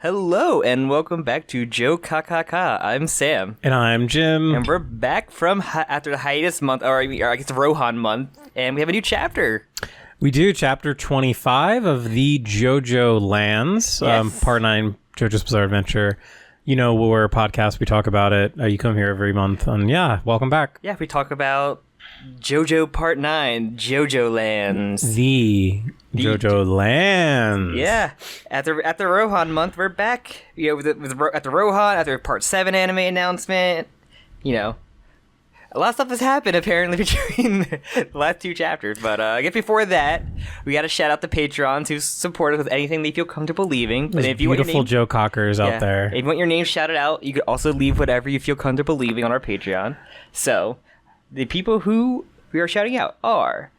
Hello and welcome back to JOKAKAKA. I'm Sam. And I'm Jim. And we're back from after the hiatus month, or I guess the Rohan month, and we have a new chapter. We do chapter 25 of the JoJo Lands, Yes. part 9, JoJo's Bizarre Adventure. You know, we're a podcast, we talk about it. You come here every month, and yeah, welcome back. Yeah, we talk about JoJo Part 9, JoJo Lands. The JoJo Lands. Yeah, at the Rohan month, we're back. You know, at the Rohan, after Part 7 anime announcement, you know, a lot of stuff has happened apparently between the last two chapters. But I guess before that, we got to shout out the patrons who support us with anything they feel comfortable leaving. Those if you beautiful want your name, Jokakas out there. If you want your name shouted out, you could also leave whatever you feel comfortable leaving on our Patreon. So, the people who we are shouting out are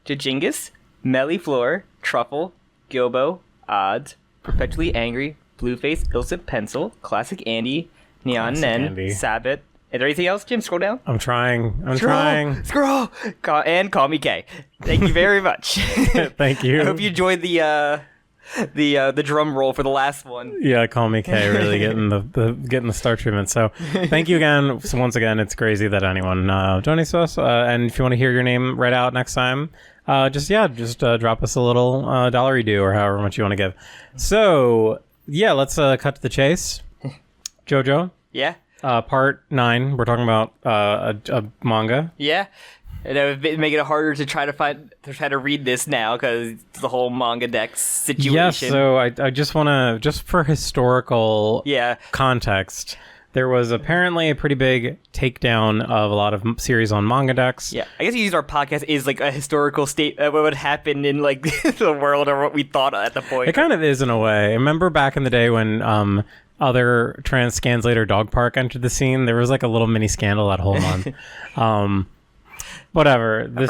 Jajingus, Mellyfloor, Truffle, Gilbo, Odds, Perpetually Angry, Blueface, Illicit Pencil, Classic Andy, Neon Classic Nen, Andy. Sabbath. Is there anything else, Jim? Scroll down. I'm trying. Scroll! And Call Me K. Thank you very much. Thank you. I hope you enjoyed the drum roll for the last one. Yeah, Call Me K, really getting the star treatment. So thank you again. So once again, it's crazy that anyone donates to us. And if you want to hear your name read out next time, just drop us a little $1 due or however much you want to give. So yeah, let's cut to the chase. JoJo. Yeah. Part 9. We're talking about a manga. Yeah. And it would make it harder to try to read this now because the whole manga dex situation. Yeah, so I just want to, just for historical context, there was apparently a pretty big takedown of a lot of series on manga decks. Yeah, I guess you use our podcast is like a historical state what would happen in like the world or what we thought at the point. It kind of is in a way. Remember back in the day when other trans Scanslater Dog Park entered the scene? There was like a little mini scandal that whole month. Whatever. I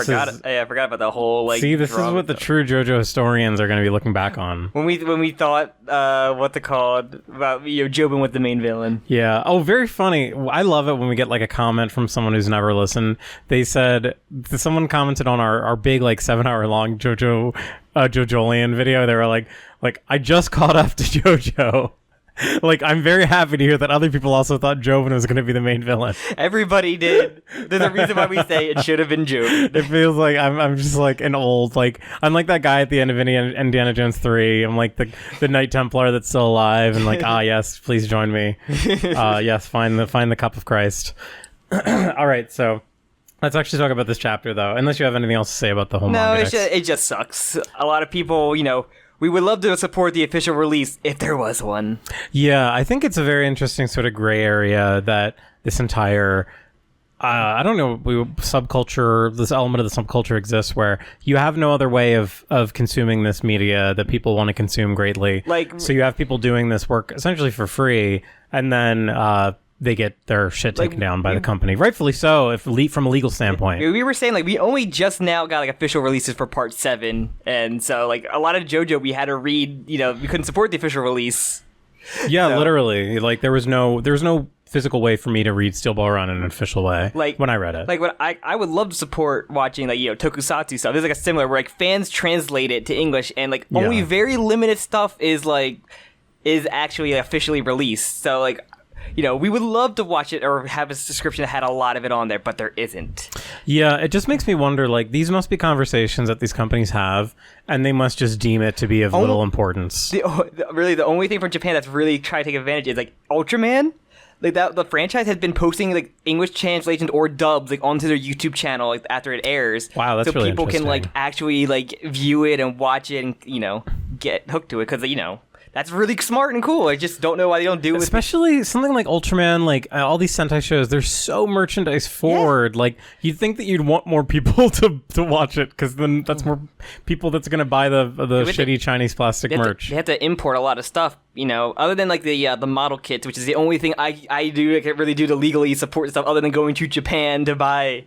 forgot about the whole like. See, this is what the true JoJo historians are going to be looking back on. When we thought what's it called about Jobin with the main villain. Yeah. Oh, very funny. I love it when we get like a comment from someone who's never listened. They said someone commented on our big like 7-hour long JoJo JoJoLands video. They were like I just caught up to JoJo. Like, I'm very happy to hear that other people also thought Jobin was going to be the main villain. Everybody did. There's a reason why we say it should have been Jobin. It feels like I'm just like an old, like, I'm like that guy at the end of Indiana Jones 3. I'm like the Knight Templar that's still alive and like, yes, please join me. Yes, find the cup of Christ. All right, so let's actually talk about this chapter, though, unless you have anything else to say about the whole manga. No, it just sucks. A lot of people, we would love to support the official release if there was one. Yeah, I think it's a very interesting sort of gray area that this entire, I don't know, subculture, this element of the subculture exists where you have no other way of consuming this media that people want to consume greatly. So you have people doing this work essentially for free, and then they get their shit taken down by the company. Rightfully so, from a legal standpoint. We were saying, we only just now got, official releases for Part 7, and so, a lot of JoJo we had to read, we couldn't support the official release. Yeah, so. Literally. There was no physical way for me to read Steel Ball Run in an official way when I read it. When I would love to support watching, tokusatsu stuff. There's, a similar, where, fans translate it to English, and, only very limited stuff is actually officially released. So, we would love to watch it or have a description that had a lot of it on there, but there isn't. Yeah, it just makes me wonder, these must be conversations that these companies have, and they must just deem it to be of little importance. Really, the only thing from Japan that's really trying to take advantage is, Ultraman. The franchise has been posting, English translations or dubs, onto their YouTube channel, after it airs. Wow, that's really interesting. So people can, actually, view it and watch it and, get hooked to it, because, that's really smart and cool. I just don't know why they don't do it. Especially something like Ultraman, all these Sentai shows, they're so merchandise forward. Yeah. You'd think that you'd want more people to watch it, because then that's more people that's going to buy the shitty Chinese plastic merch. They have to import a lot of stuff, other than the model kits, which is the only thing I do. I can really do to legally support stuff, other than going to Japan to buy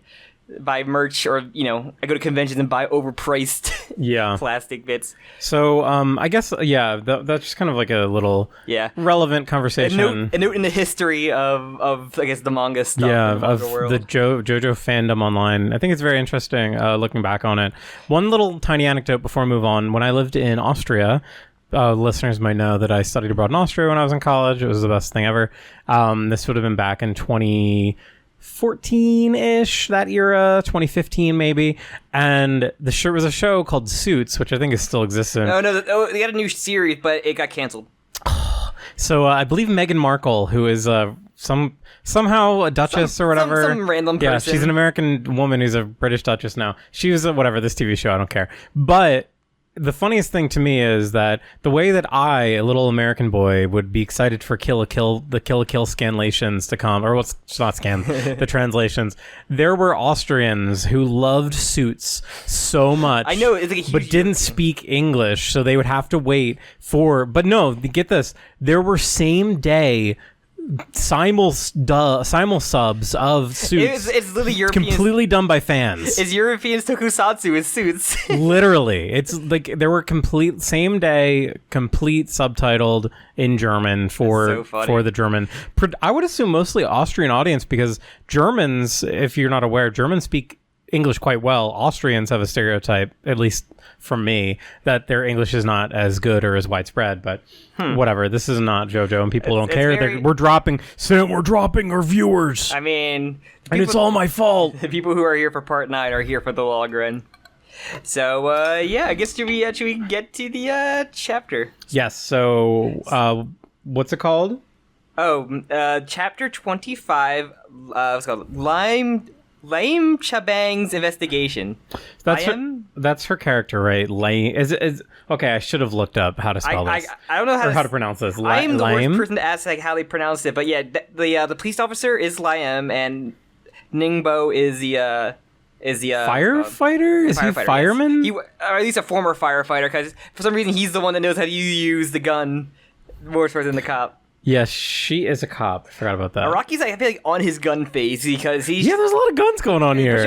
merch, or I go to conventions and buy overpriced plastic bits. So I guess that's just kind of a little relevant conversation. A note in the history of I guess the manga stuff. Yeah, of the JoJo fandom online. I think it's very interesting looking back on it. One little tiny anecdote before I move on. When I lived in Austria, listeners might know that I studied abroad in Austria when I was in college. It was the best thing ever. This would have been back in 2014-ish, that era, 2015 maybe. And the show was a show called Suits, which I think is still existing. They got a new series, but it got canceled. So I believe Meghan Markle, who is somehow a duchess or whatever. Some random person. Yeah, she's an American woman who's a British duchess now. She was this TV show, I don't care. But the funniest thing to me is that the way that I, a little American boy, would be excited for the Kill la Kill scanlations to come, or what's not scan, the translations. There were Austrians who loved Suits so much. I know, it's like a huge but didn't speak English, so they would have to wait for. But no, get this: there were same day simul subs of Suits. It's literally European. Completely done by fans. It's European tokusatsu with Suits. Literally, it's like there were same day complete subtitled in German for the German. I would assume mostly Austrian audience, because Germans, if you're not aware, Germans speak English quite well. Austrians have a stereotype, at least from me, that their English is not as good or as widespread, but whatever. This is not JoJo, and people don't care. We're dropping our viewers. I mean, and it's all my fault. The people who are here for part 9 are here for the long run. So, I guess should we get to the chapter? Yes. So, what's it called? Chapter 25. What's it called? Lame Chabang's investigation. That's her character, right? Lame is okay. I should have looked up how to spell this. I don't know how to pronounce this. I am the worst person to ask how they pronounce it, but yeah, the police officer is Liam, and Ningbo is the firefighter. Is he fireman? Yes. Or at least a former firefighter, because for some reason he's the one that knows how to use the gun more so than the cop. Yes, she is a cop. I forgot about that. Rocky's I feel like on his gun phase, because he's there's a lot of guns going on here.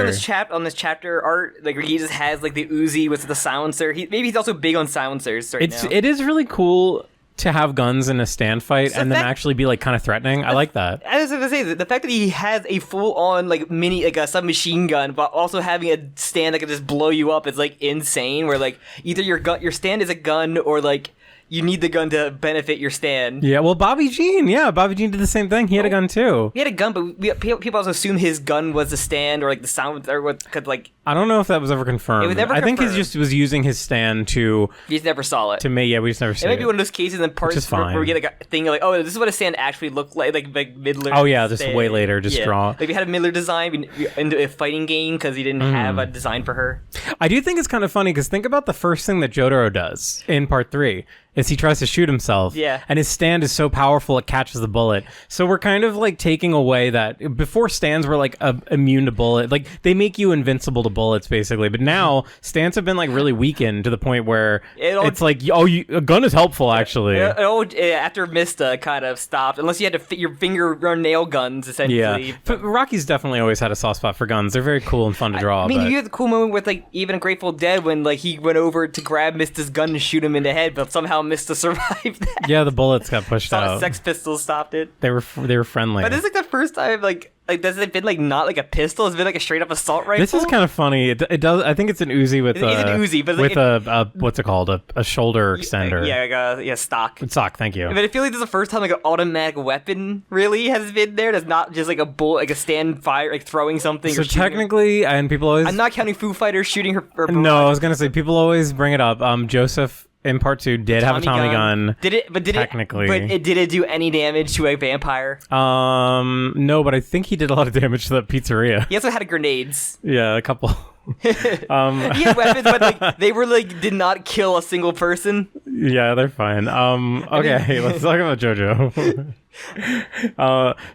On this chapter art, like where he just has like the Uzi with the silencer. Maybe he's also big on silencers now. It is really cool to have guns in a stand fight and then actually be like kind of threatening. I like that. I was gonna say the fact that he has a full on like mini a submachine gun, but also having a stand that can just blow you up is like insane. Where like either your stand is a gun, or like you need the gun to benefit your stand. Yeah, well, Bobby Jean did the same thing. He had a gun too. He had a gun, but people also assume his gun was the stand, or like the sound, or what could like. I don't know if that was ever confirmed. It was never I think confirmed. he just was using his stand to. We just never saw it. To me, yeah, we just never saw it. It might be one of those cases in parts where we get like a thing like, oh, this is what a stand actually looked like Midler. Oh yeah, just way later, draw. Like we had a Midler design into a fighting game because he didn't have a design for her. I do think it's kind of funny because think about the first thing that Jotaro does in part 3. Is he tries to shoot himself. Yeah. And his stand is so powerful it catches the bullet. So we're kind of like taking away that before stands were like immune to bullet. Like they make you invincible to bullets basically. But now stands have been like really weakened to the point where it's like, a gun is helpful actually. After Mista kind of stopped, unless you had to fit your finger or nail guns essentially. Yeah. But Rocky's definitely always had a soft spot for guns. They're very cool and fun to draw. I mean, you had the cool moment with like even Grateful Dead when like he went over to grab Mista's gun and shoot him in the head, but somehow Mista survived that. Yeah, the bullets got pushed out. Sex Pistols stopped it. They were friendly. But this is like the first time like does it been like not like a pistol? It's been like a straight up assault rifle. This is kind of funny. It does. I think it's an Uzi with it's an Uzi, but with a what's it called? A shoulder extender. Yeah, stock. Stock. Thank you. But I feel like this is the first time like an automatic weapon really has been there. That's not just like a bullet, like a stand fire, like throwing something. So technically, and people always. I'm not counting Foo Fighters shooting her. No, I was gonna say people always bring it up. Joseph in part 2 did have a Tommy gun. Did it do any damage to a vampire? No, but I think he did a lot of damage to that pizzeria. He also had grenades. Yeah, a couple. He had weapons, but like they were like did not kill a single person. Yeah, they're fine. Okay, let's talk about JoJo.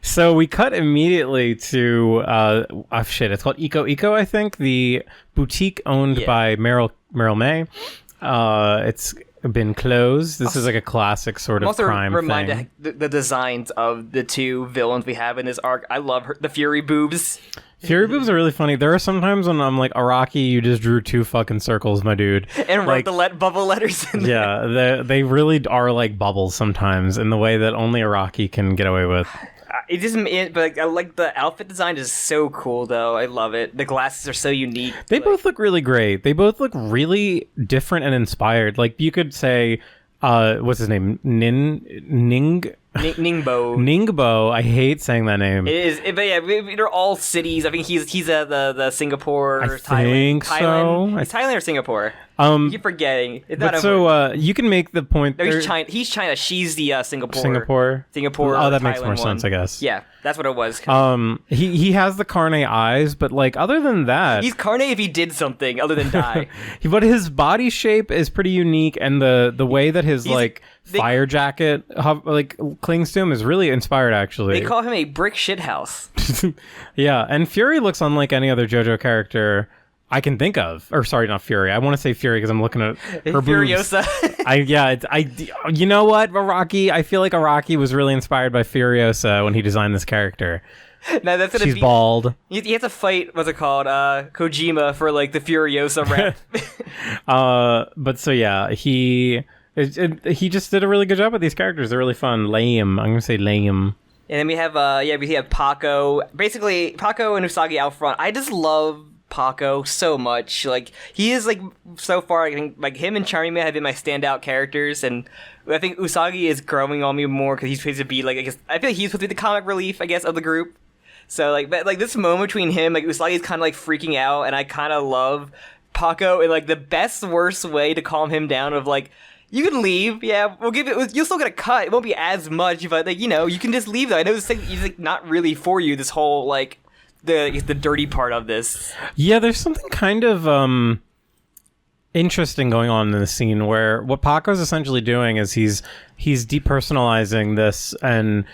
So we cut immediately to it's called Eco, I think, the boutique owned by Meryl May. It's been closed. This is like a classic sort of crime thing. The designs of the two villains we have in this arc. I love the Fury boobs. Fury boobs are really funny. There are some times when I'm like, Araki, you just drew 2 fucking circles, my dude. And wrote the bubble letters in there. Yeah, they really are like bubbles sometimes in the way that only Araki can get away with. But I like the outfit design is so cool though. I love it. The glasses are so unique. They both look really great. They both look really different and inspired. Like you could say what's his name? Ningbo. Ningbo. I hate saying that name. It is, but yeah, they're all cities. I think he's the Singapore, I think so. Thailand. It's Thailand or Singapore. You keep forgetting. It's not you can make the point. No, he's China. He's China. She's the Singapore. Singapore. Oh, that makes more sense, I guess. Yeah, that's what it was. He has the carne eyes, but like other than that, he's carne if he did something other than die. But his body shape is pretty unique, and the way that his fire jacket clings to him is really inspired. Actually, they call him a brick shithouse. Yeah, and Fury looks unlike any other JoJo character I can think of. Or sorry, not Fury. I want to say Fury because I'm looking at her Furiosa. You know what, Araki? I feel like Araki was really inspired by Furiosa when he designed this character. No, that's gonna She's bald. He has to fight. What's it called? Kojima for like the Furiosa rep. But so yeah, he just did a really good job with these characters. They're really fun. Lame. I'm gonna say lame. And then we have PACO. Basically, PACO and Usagi out front. I just love PACO so much. Like, he is like so far. I think like him and Charming have been my standout characters, and I think Usagi is growing on me more because he's supposed to be like, I feel like he's supposed to be the comic relief, I guess, of the group. So like, but like this moment between him, like Usagi is kind of like freaking out, and I kind of love PACO in like the best worst way to calm him down. Of like, you can leave, yeah, we'll give it. You'll still get a cut. It won't be as much, but like, you know, you can just leave though. I know this thing is like not really for you. This whole like the dirty part of this. Yeah, there's something kind of interesting going on in the scene where what Paco's essentially doing is he's depersonalizing this, and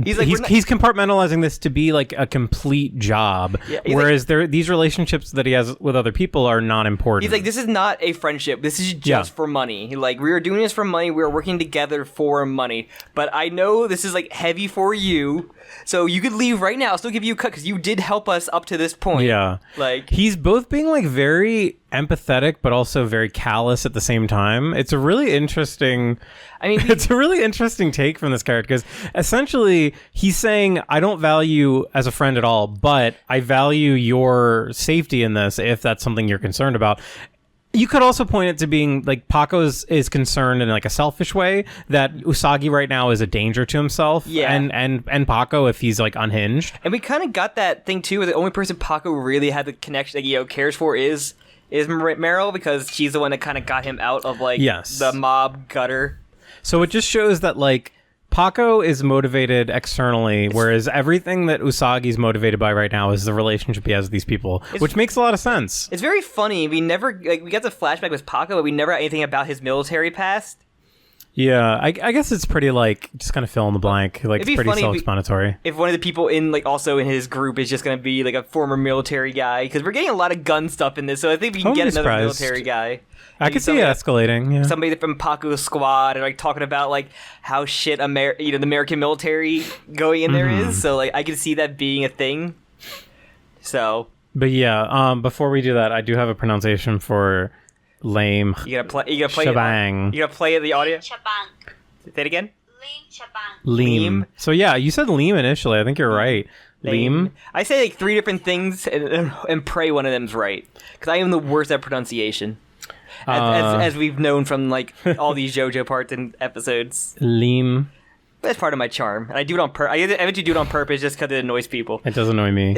he's compartmentalizing this to be like a complete job, whereas these relationships that he has with other people are not important. He's like, this is not a friendship. This is just for money. Like, we are doing this for money. We are working together for money. But I know this is like heavy for you, so you could leave right now. I'll still give you a cut because you did help us up to this point. Yeah, like he's both being like very empathetic but also very callous at the same time. It's a really interesting it's a really interesting take from this character, because essentially he's saying, I don't value as a friend at all, but I value your safety in this if that's something you're concerned about. You could also point it to being like PACO is concerned in like a selfish way that Usagi right now is a danger to himself, and PACO if he's like unhinged. And we kind of got that thing too, where the only person PACO really had the connection, like, cares for is Meryl, because she's the one that kind of got him out of like the mob gutter. So it just shows that like PACO is motivated externally, whereas everything that Usagi's motivated by right now is the relationship he has with these people, which makes a lot of sense. It's very funny. We never we got the flashback with PACO, but we never had anything about his military past. Yeah, I guess it's pretty like just kind of fill in the blank. Like, it's pretty self-explanatory. If one of the people in like also in his group is just going to be like a former military guy, because we're getting a lot of gun stuff in this, so I think we can get another military guy. I could see it escalating. Yeah. Somebody from PACO's squad, and like talking about like how shit the American military going in there is. So like I could see that being a thing. So. But yeah, before we do that, I do have a pronunciation for lame. You gotta play. Shabang. You gotta play the audio. Shabang. Say it again. Leem. So yeah, you said leem initially. I think you're right. Leem. I say like 3 different things and pray one of them's right, because I am the worst at pronunciation. As we've known from like all these JoJo parts and episodes. Leem. That's part of my charm, and I do it on I eventually do it on purpose just because it annoys people. It does annoy me.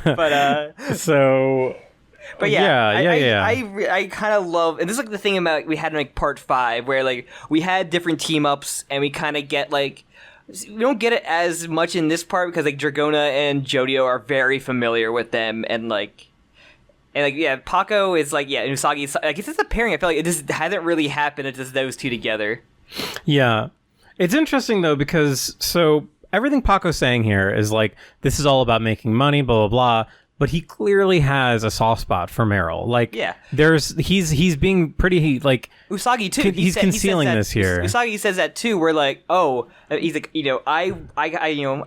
But so. But I kind of love, and this is like the thing about we had in like part 5, where like we had different team ups, and we kind of get like, we don't get it as much in this part because like Dragona and Jodio are very familiar with them, and PACO is like, and Usagi, like, it's just a pairing. I feel like it just hasn't really happened. It's just those two together. Yeah, it's interesting though, because so everything PACO's saying here is like, this is all about making money, blah blah blah. But he clearly has a soft spot for Meryl. Like, he's being pretty like Usagi too. He's concealing this here. Usagi says that too. We're like, he's like, I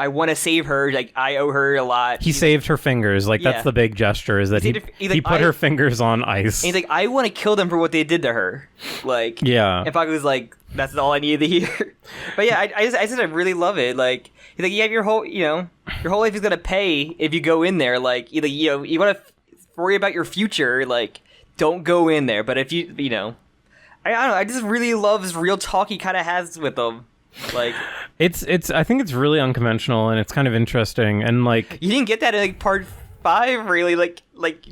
want to save her. Like, I owe her a lot. He saved her fingers. Like, that's the big gesture. Is that he put her fingers on ice. And he's like, I want to kill them for what they did to her. Like, and PACO's like, that's all I needed to hear. But yeah, I just really love it. Like, he's like, you have your whole life is gonna pay if you go in there. Like, you want to worry about your future. Like, don't go in there. But if you I don't know. I just really love this real talk he kind of has with them. Like, it's. I think it's really unconventional and it's kind of interesting. And like, you didn't get that in like part 5, really. Like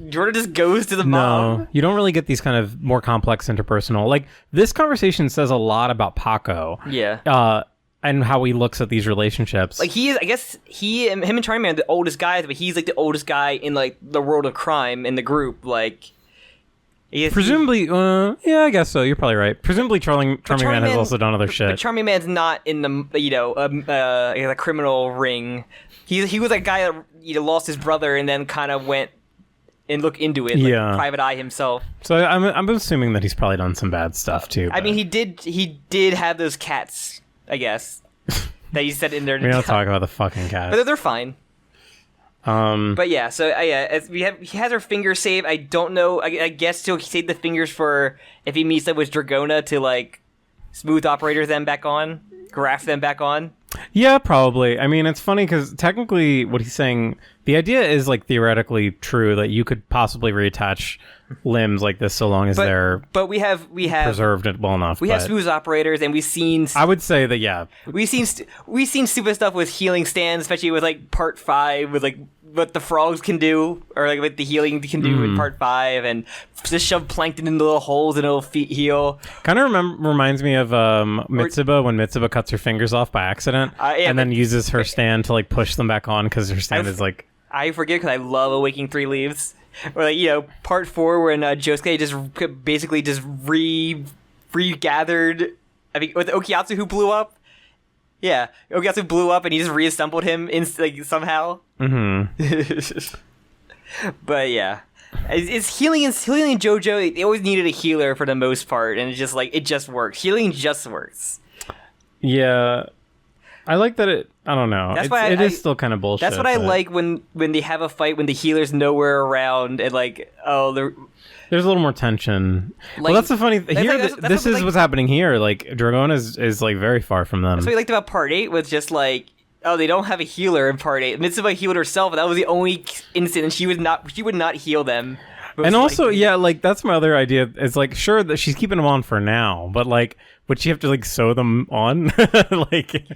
Jordan just goes to the mom. No, you don't really get these kind of more complex interpersonal. Like, this conversation says a lot about PACO. Yeah. And how he looks at these relationships. Like, he is, I guess, him and Charming Man are the oldest guys, but he's like the oldest guy in like the world of crime in the group. Like, presumably, yeah, I guess so. You're probably right. Presumably, Charming Man has also done other shit. But Charming Man's not in the a criminal ring. He was a guy that lost his brother and then kind of went and looked into it, like private eye himself. So I'm assuming that he's probably done some bad stuff too. I mean, he did have those cats, I guess, that he said in there. We don't talk about the fucking cats, but they're fine. But yeah, so he has her fingers saved. I don't know. I guess he'll save the fingers for if he meets up with Dragona to like smooth operator them back on, graft them back on. Yeah, probably. I mean, it's funny because technically what he's saying, the idea is like theoretically true that you could possibly reattach limbs like this so long as they're we have preserved it well enough. We have smooth operators, and we've seen. I would say that we've seen stupid stuff with healing stands, especially with like part 5 with like what the frogs can do, or like what the healing can do in part 5, and just shove plankton in the little holes and it'll heal. Kind of reminds me of Mitsuba when Mitsuba cuts her fingers off by accident, and then uses her stand to like push them back on because her stand is like. I forget because I love Awakening 3 Leaves. Or like, part 4 when Josuke just basically just regathered. I think with Okuyatsu who blew up. Yeah, Okuyatsu blew up and he just reassembled him somehow. Mm-hmm. But yeah, it's healing in JoJo. They always needed a healer for the most part, and it just works. Healing just works. Yeah. I like that it. I don't know. It is still kind of bullshit. That's what I like when they have a fight when the healer's nowhere around and like there's a little more tension. Like, well, that's the funny here. This is what's happening here. Like Dragona is like very far from them. That's what I liked about part 8 was just like they don't have a healer in part 8. Mitsuba healed herself, and that was the only incident. She would not heal them. And also, like that's my other idea. It's like sure that she's keeping them on for now, but like. Would she have to like sew them on? Like,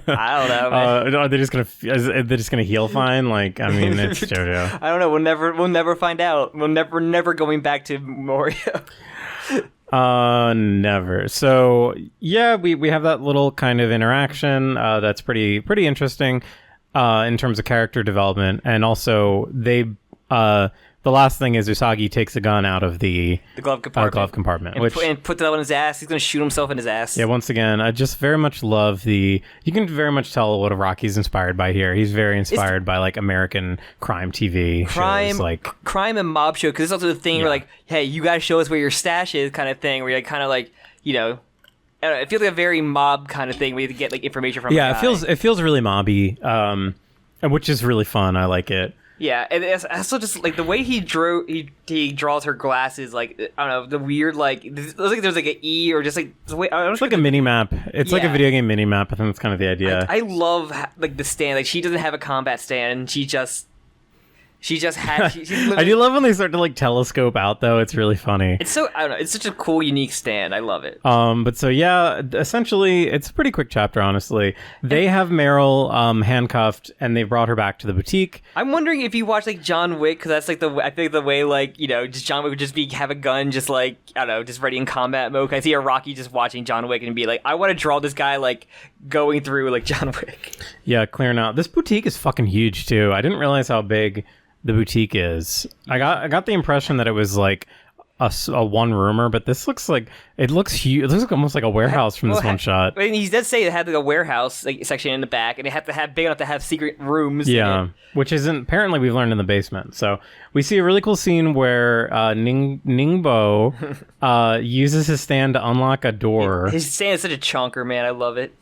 I don't know. Man. Are they just gonna heal fine? Like, I mean, it's JoJo. I don't know. We'll never find out. We're never going back to Morio. Never. So yeah, we have that little kind of interaction. That's pretty interesting, in terms of character development, and also they the last thing is Usagi takes a gun out of the glove compartment, and puts it on his ass. He's going to shoot himself in his ass. Yeah, once again, I just very much love you can very much tell what Araki's inspired by here. He's very inspired by like American crime TV shows, like crime and mob show, because it's also the thing where like, hey, you got to show us where your stash is, kind of thing, where you're like, kind of like, I don't know, it feels like a very mob kind of thing where you get like information from. Yeah, it feels really mobby, and which is really fun. I like it. Yeah, and it's also just like the way he draws her glasses, like I don't know, the weird like there's like an E or just like the way it's like a mini map. It's like a video game mini map. I think that's kind of the idea. I love like the stand. Like she doesn't have a combat stand, and she just had. I do love when they start to like telescope out though. It's really funny. It's so I don't know. It's such a cool, unique stand. I love it. But so yeah, essentially, it's a pretty quick chapter. Honestly, they have Meryl handcuffed, and they brought her back to the boutique. I'm wondering if you watch like John Wick, because that's like I think the way like just John Wick would just have a gun, just like I don't know, just ready in combat mode. I see a Rocky just watching John Wick and be like, I want to draw this guy like going through like John Wick. Yeah, clearing out. This boutique is fucking huge too. I didn't realize how big the boutique is. I got the impression that it was like a one roomer, but this looks huge. It looks like almost like a warehouse from this one shot. I mean, he does say it had like a warehouse like section in the back, and it had to have big enough to have secret rooms. Yeah, which isn't apparently we've learned in the basement. So we see a really cool scene where Ningbo uses his stand to unlock a door. His stand is such a chonker, man. I love it.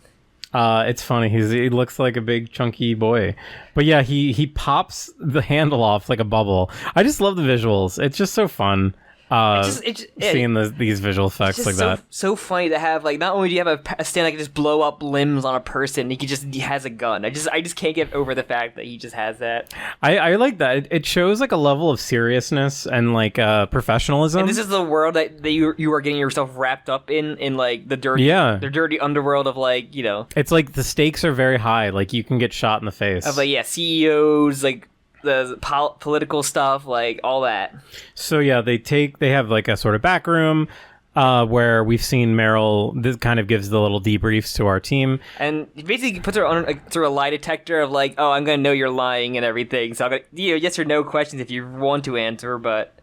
It's funny. He looks like a big chunky boy, but yeah, he pops the handle off like a bubble. I just love the visuals. It's just so fun. seeing these visual effects like that. So funny to have, like, not only do you have a stand that can just blow up limbs on a person, he has a gun. I just can't get over the fact that he just has that. I like that. It shows like a level of seriousness and like professionalism. And this is the world that you are getting yourself wrapped up in like the dirty underworld of, like, you know. It's like the stakes are very high. Like you can get shot in the face. Of, like, yeah, CEOs, like the political stuff, like all that. So yeah, they have like a sort of back room where we've seen Meryl. This kind of gives the little debriefs to our team, and basically puts her on through a lie detector of like, oh, I'm gonna know you're lying and everything. So I'm gonna, yes or no questions if you want to answer, but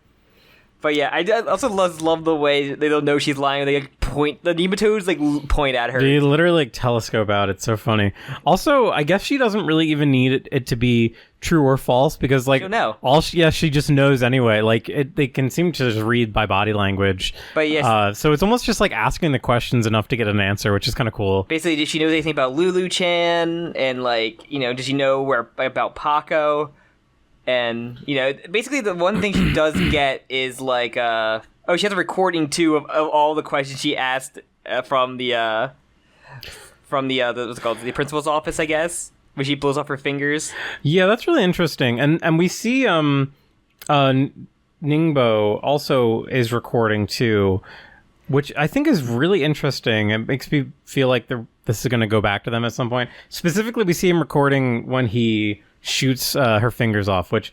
yeah, I also love the way they don't know she's lying. They like point the nematodes, like point at her. They literally like telescope out. It's so funny. Also, I guess she doesn't really even need it to be true or false because like she just knows anyway. Like they can seem to just read by body language. But yes, so it's almost just like asking the questions enough to get an answer, which is kind of cool. Basically, did she know anything about Lulu-chan and like, you know, did she know about PACO? And, you know, basically the one thing she does get is like, she has a recording too of all the questions she asked from the what's it called, the principal's office, I guess, where she blows off her fingers. Yeah, that's really interesting. And we see Ningbo also is recording too, which I think is really interesting. It makes me feel like this is going to go back to them at some point. Specifically, we see him recording when he shoots her fingers off, which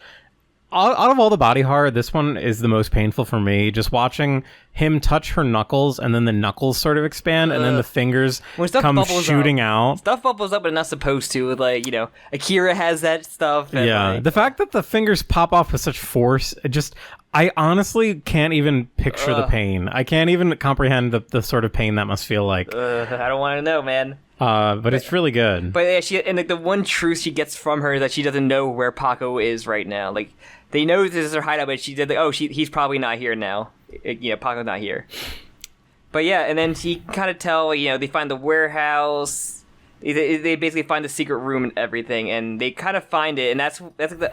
out of all the body horror, this one is the most painful for me. Just watching him touch her knuckles and then the knuckles sort of expand and then the fingers come shooting out. Stuff bubbles up but not supposed to. Like, you know, Akira has that stuff. And yeah, like, the fact that the fingers pop off with such force, I honestly can't even picture the pain. I can't even comprehend the sort of pain that must feel like. I don't want to know, man. But it's really good. But yeah, and like the one truth she gets from her is that she doesn't know where PACO is right now. Like they know this is her hideout, but she did like, he's probably not here now. You know, PACO's not here. But yeah, and then she kind of tell, you know, they find the warehouse. They basically find the secret room and everything, and they kind of find it, and that's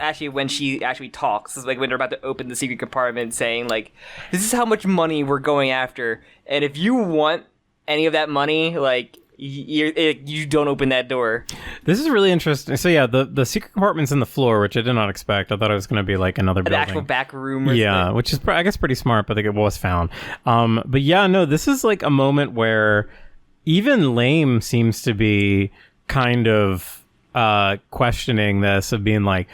actually when she actually talks. It's like when they're about to open the secret compartment, saying like, "This is how much money we're going after, and if you want any of that money, like." You don't open that door. This is really interesting. So yeah, the secret compartment's in the floor, which I did not expect. I thought it was going to be like another building. An actual back room. Yeah, which is I guess pretty smart, but I think it was found. But yeah, no, this is like a moment where even Lame seems to be kind of questioning this, of being like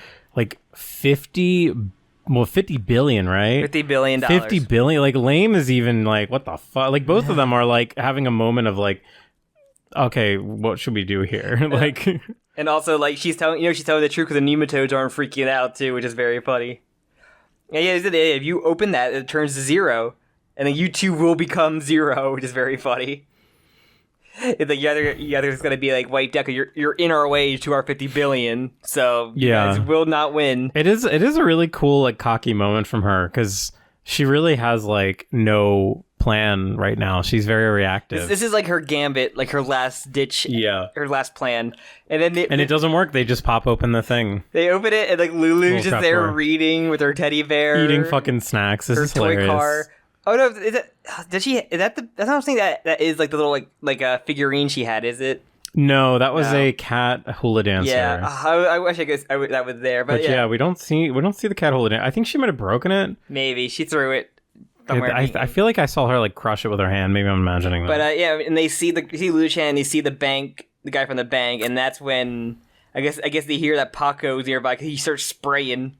50 billion, right? $50 billion. 50 billion. Like Lame is even like, what the fuck? Like both of them are like having a moment of like, okay, what should we do here? Like, and also like she's telling the truth because the nematodes aren't freaking out too, which is very funny. Yeah, if you open that, it turns to 0, and then you two will become 0, which is very funny. It's like you either it's gonna be like wiped out because you're in our way to our 50 billion, so you guys will not win. It is a really cool like cocky moment from her because she really has like no plan right now. She's very reactive. This is like her gambit, like her last ditch, her last plan. And then it doesn't work. They just pop open the thing. They open it and like Lulu's just there reading with her teddy bear, eating fucking snacks. This is hilarious. Toy car. Oh no! That's not something that is like the little like a figurine she had. Is it? No, that was a cat hula dancer. Yeah, I wish that was there, but yeah, we don't see the cat hula dancer. I think she might have broken it. Maybe she threw it. I feel like I saw her like crush it with her hand. Maybe I'm imagining that. But yeah, and they see Lulu-chan, they see the guy from the bank, and that's when I guess they hear that PACO's nearby because he starts spraying.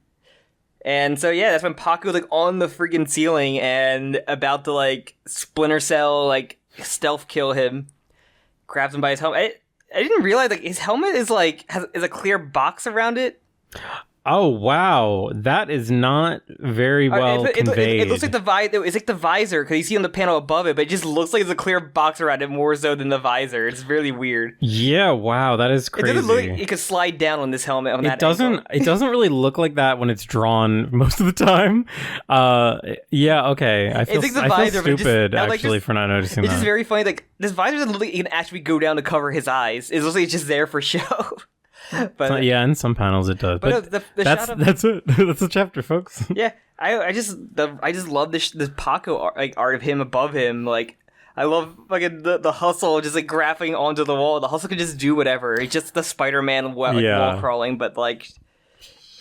And so yeah, that's when PACO's like on the freaking ceiling and about to like Splinter Cell like stealth kill him. Grabs him by his helmet. I didn't realize like his helmet is like has a clear box around it. Oh wow, that is not very well conveyed. It looks like it's like the visor because you see on the panel above it, but it just looks like there's a clear box around it more so than the visor. It's really weird. Yeah, wow, that is crazy. It doesn't look like it could slide down on this helmet. It doesn't really look like that when it's drawn most of the time. Yeah, okay. I feel stupid actually for not noticing that. It's just very funny. Like this visor doesn't look like it can actually go down to cover his eyes. It looks like it's just there for show. But Yeah, in some panels it does. But the that's shot of, that's it. That's the chapter, folks. yeah, I just love this PACO art of him above him. Like, I love fucking the hustle just like graphing onto the wall. The hustle could just do whatever. It's just the Spider-Man wall crawling, but like.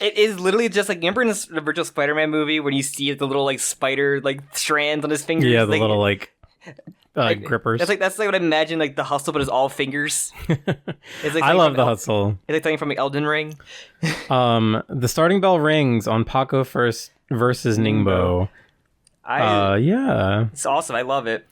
It is literally just like, remember in the original Spider-Man movie when you see the little like spider like strands on his fingers? Yeah, the like, little like grippers. That's like what I imagine like the hustle, but it's all fingers. It's like I love the hustle. It's like something from like Elden Ring. The starting bell rings on PACO first versus Ningbo. Yeah, it's awesome. I love it.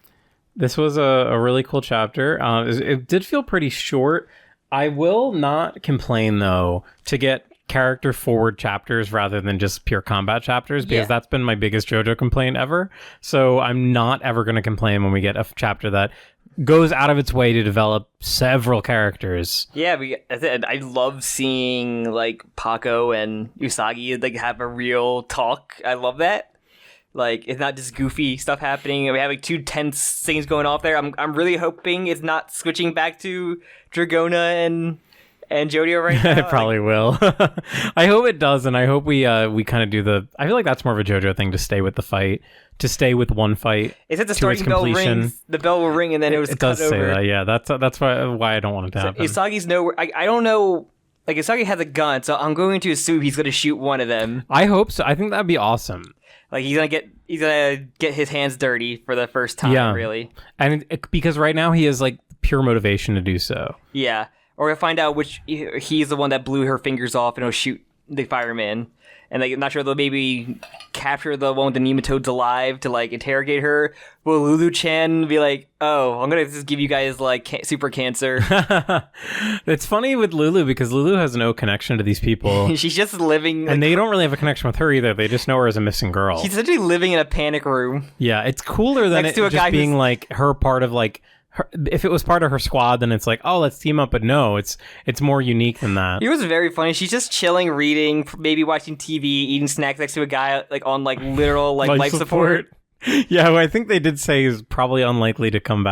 This was a really cool chapter. It did feel pretty short. I will not complain though to get character forward chapters rather than just pure combat chapters, because that's been my biggest JoJo complaint ever. So I'm not ever going to complain when we get a chapter that goes out of its way to develop several characters. Yeah, I love seeing like PACO and Usagi like have a real talk. I love that. Like, it's not just goofy stuff happening. We have like two tense things going off there. I'm really hoping it's not switching back to Dragona and Jodio right now. It probably will. I hope it does, and I hope we kind of do the. I feel like that's more of a JoJo thing, to stay with the fight, to stay with one fight. It's at the starting bell rings. The bell will ring, and then it does cut say over. that. Yeah, that's why I don't want it to happen. Usagi's nowhere. I don't know. Like, Usagi has a gun, so I'm going to assume he's going to shoot one of them. I hope so. I think that'd be awesome. Like, he's gonna get his hands dirty for the first time, really. And because right now he has like pure motivation to do so. Yeah. Or we'll find out which he's the one that blew her fingers off and he'll shoot the fireman. And like, I'm not sure they'll maybe capture the one with the nematodes alive to like interrogate her. Will Lulu-chan be like, oh, I'm gonna just give you guys like super cancer? It's funny with Lulu because Lulu has no connection to these people. She's just living, and they don't really have a connection with her either. They just know her as a missing girl. She's essentially living in a panic room. Yeah, it's cooler than it just being like her part of like. If it was part of her squad, then it's like, oh, let's team up. But no, it's more unique than that. It was very funny. She's just chilling, reading, maybe watching TV, eating snacks next to a guy like on like literal like life support. Yeah, who I think they did say is probably unlikely to come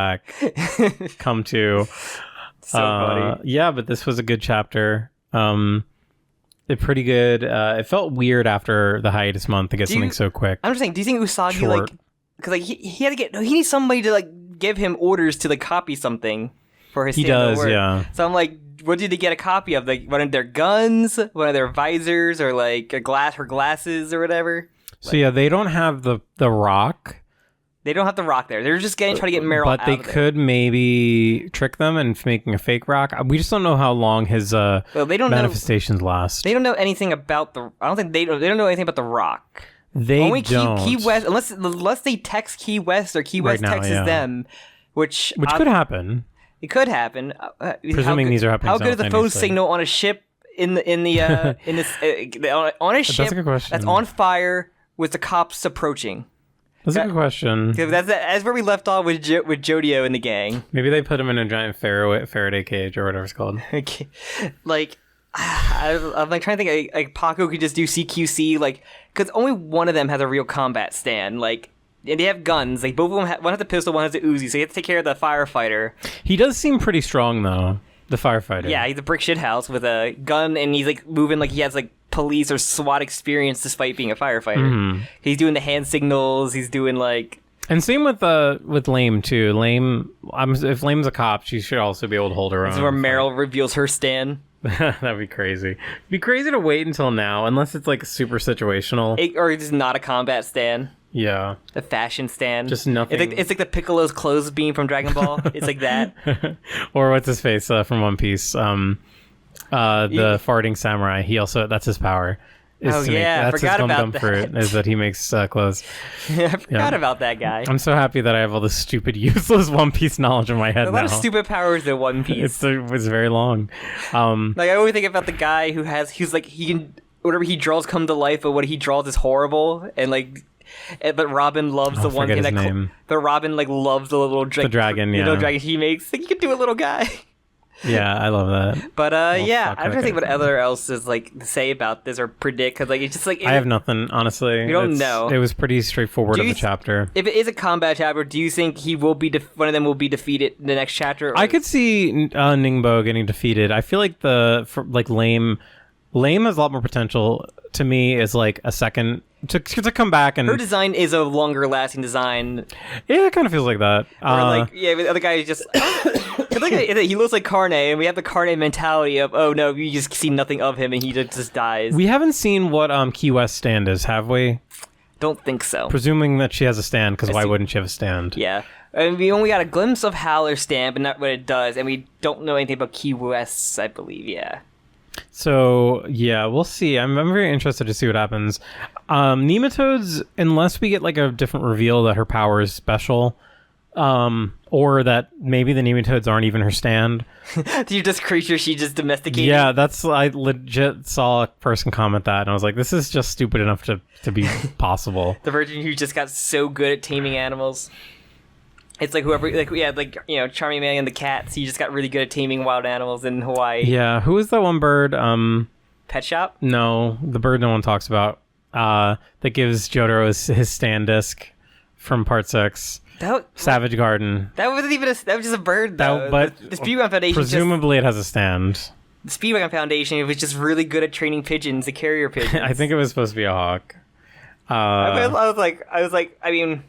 to. So funny. Yeah, but this was a good chapter. It pretty good. It felt weird after the hiatus month to get something so quick. I'm just saying, do you think Usagi like, because like he needs somebody to like give him orders to like copy something for his. He does, work. yeah. So I'm like, what did he get a copy of? Like one of their guns, one of their visors, or like her glasses or whatever. So yeah, they don't have the rock. They don't have the rock there. They're just trying to get Meryl but out they of could maybe trick them into making a fake rock. We just don't know how long his manifestations last. They don't know anything about the. I don't think they don't know anything about the rock. They only don't. Key West, unless they text Key West or Key West texts them, which could happen. It could happen. Presuming these are happening. How good is the phone signal on a ship on a ship that's a good question. That's on fire with the cops approaching? That's a good question. That's where we left off with Jodio and the gang. Maybe they put him in a giant Faraday cage or whatever it's called. Okay. Like, I'm like trying to think. Like PACO could just do CQC, like, because only one of them has a real combat stand. Like, and they have guns. Like, both of them one has a pistol, one has a Uzi. So you have to take care of the firefighter. He does seem pretty strong, though. The firefighter. Yeah, he's a brick shit house with a gun, and he's like moving like he has like police or SWAT experience despite being a firefighter. Mm-hmm. He's doing the hand signals. He's doing like. And same with Lame too. If Lame's a cop, she should also be able to hold her own. This is where Meryl reveals her stand. That'd be crazy. It'd be crazy to wait until now, unless it's like super situational. Or it's not a combat stand. Yeah. A fashion stand. Just nothing. It's like the Piccolo's clothes beam from Dragon Ball. It's like that. Or what's his face from One Piece? The farting samurai. He also, that's his power. I forgot about that. Fruit, is that he makes clothes. I forgot about that guy. I'm so happy that I have all this stupid, useless One Piece knowledge in my head now. A lot of stupid powers in One Piece. It's very long. Like, I always think about the guy he's like, he can, whatever he draws come to life, but what he draws is horrible, and like, but Robin loves the one thing that. But Robin like loves the little the dragon. Yeah, the little dragon he makes. Like, you can do a little guy. Yeah, I love that. But yeah, fuck, I don't okay. think what other else is like to say about this or predict because like it's just like I have nothing, honestly. We don't know. It was pretty straightforward of a chapter. If it is a combat chapter, do you think he will be one of them will be defeated in the next chapter? Or... I could see Ningbo getting defeated. I feel like Lame has a lot more potential to me as like a second to come back, and her design is a longer lasting design. Yeah, it kind of feels like that. Or like the other guy is just he looks like Carne, and we have the Carne mentality of oh no, you just see nothing of him, and he just dies. We haven't seen what Key West stand is, have we? Don't think so. Presuming that she has a stand, because why wouldn't she have a stand? Yeah. And we only got a glimpse of Howler's stand, but not what it does, and we don't know anything about Key West's, I believe, yeah. So, yeah, we'll see. I'm very interested to see what happens. Nematodes, unless we get like a different reveal that her power is special, or that maybe the nematodes aren't even her stand. You're just creatures she just domesticated. Yeah, I legit saw a person comment that, and I was like, this is just stupid enough to be possible. The virgin who just got so good at taming animals. It's like whoever, Charming Man and the cats. He just got really good at taming wild animals in Hawaii. Yeah, who is that one bird? Pet Shop? No, the bird no one talks about. That gives Jotaro his stand disc from Part 6. Savage Garden. That wasn't even that was just a bird, though. But the Speedwagon Foundation. Presumably it has a stand. The Speedwagon Foundation was just really good at training pigeons, the carrier pigeons. I think it was supposed to be a hawk. I was like, I mean,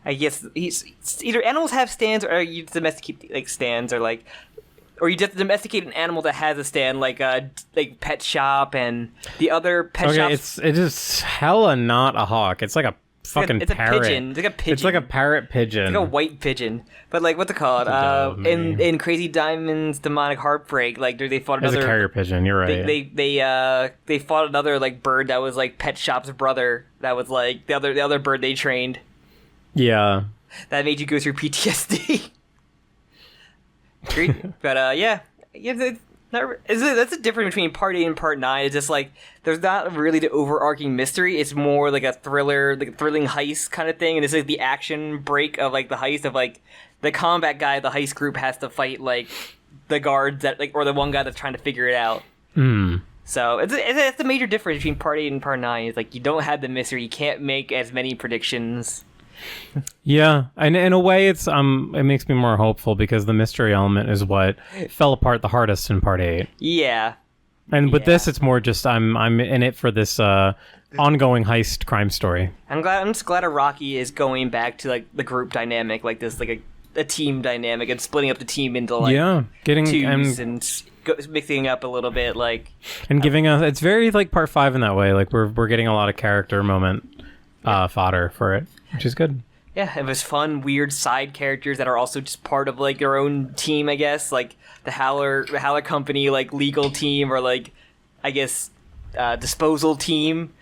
I guess he's either animals have stands or you domesticate like stands or you just domesticate an animal that has a stand like Pet Shop and the other pet shops. It is hella not a hawk. It's like a fucking it's parrot. A pigeon. It's like a pigeon. It's like a parrot pigeon. It's like a white pigeon. But like what's it called? In Crazy Diamond's Demonic Heartbreak, like they fought another. It's a carrier pigeon. You're right. They fought another like bird that was like Pet Shop's brother. That was like the other bird they trained. Yeah. That made you go through PTSD. But yeah, that's the difference between Part 8 and Part 9. It's just like there's not really the overarching mystery. It's more like a thriller, like a thrilling heist kind of thing. And it's like the action break of like the heist of like the combat guy. The heist group has to fight like the guards that like or the one guy that's trying to figure it out. So it's the major difference between Part 8 and Part 9. It's like you don't have the mystery. You can't make as many predictions. Yeah, and in a way, it makes me more hopeful because the mystery element is what fell apart the hardest in Part 8. Yeah, and with this, it's more just I'm in it for this ongoing heist crime story. I'm just glad Araki is going back to like the group dynamic, like this, like a team dynamic, and splitting up the team into like twos and mixing up a little bit, like and giving us. It's very like Part 5 in that way. Like we're getting a lot of character moment fodder for it. Which is good. Yeah, it was fun, weird side characters that are also just part of like their own team, I guess. Like the Howler Company, like legal team, or like I guess disposal team,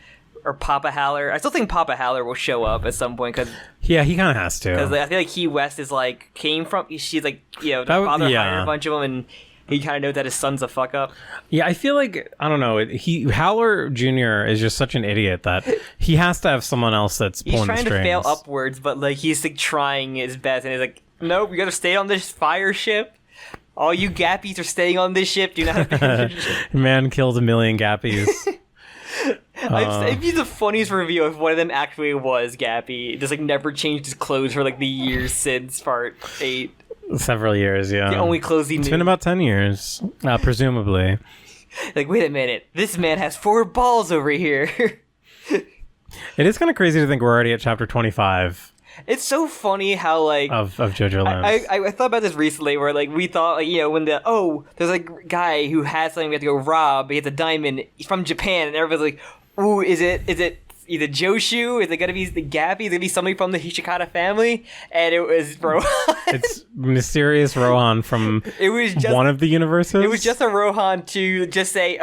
or Papa Howler. I still think Papa Howler will show up at some point because he kind of has to. Because I feel like Key West is like she's like the father hired a bunch of them and. He kind of knows that his son's a fuck up. Yeah, I feel like I don't know. Howler Jr. is just such an idiot that he has to have someone else that's pulling the strings. He's trying to fail upwards, but like he's like trying his best, and he's like, "No, we gotta stay on this fire ship. All you Gappies are staying on this ship. Do not abandon the ship." Man killed 1 million Gappies. It'd be the funniest reveal if one of them actually was Gappy. Just like never changed his clothes for like the years since Part 8. Several years, yeah. The only clothes he knew. It's been about 10 years, presumably. Like, wait a minute. This man has 4 balls over here. It is kind of crazy to think we're already at chapter 25. It's so funny how, like... Of JoJo Lands. I thought about this recently where, like, we thought, like, when there's a guy who has something we have to go rob, he has a diamond, he's from Japan, and everybody's like, ooh, is it either Joshu? Is it gonna be the Gappy? Is it gonna be somebody from the Hishikata family? And it was Rohan. It's mysterious Rohan from one of the universes. It was just a Rohan to just say,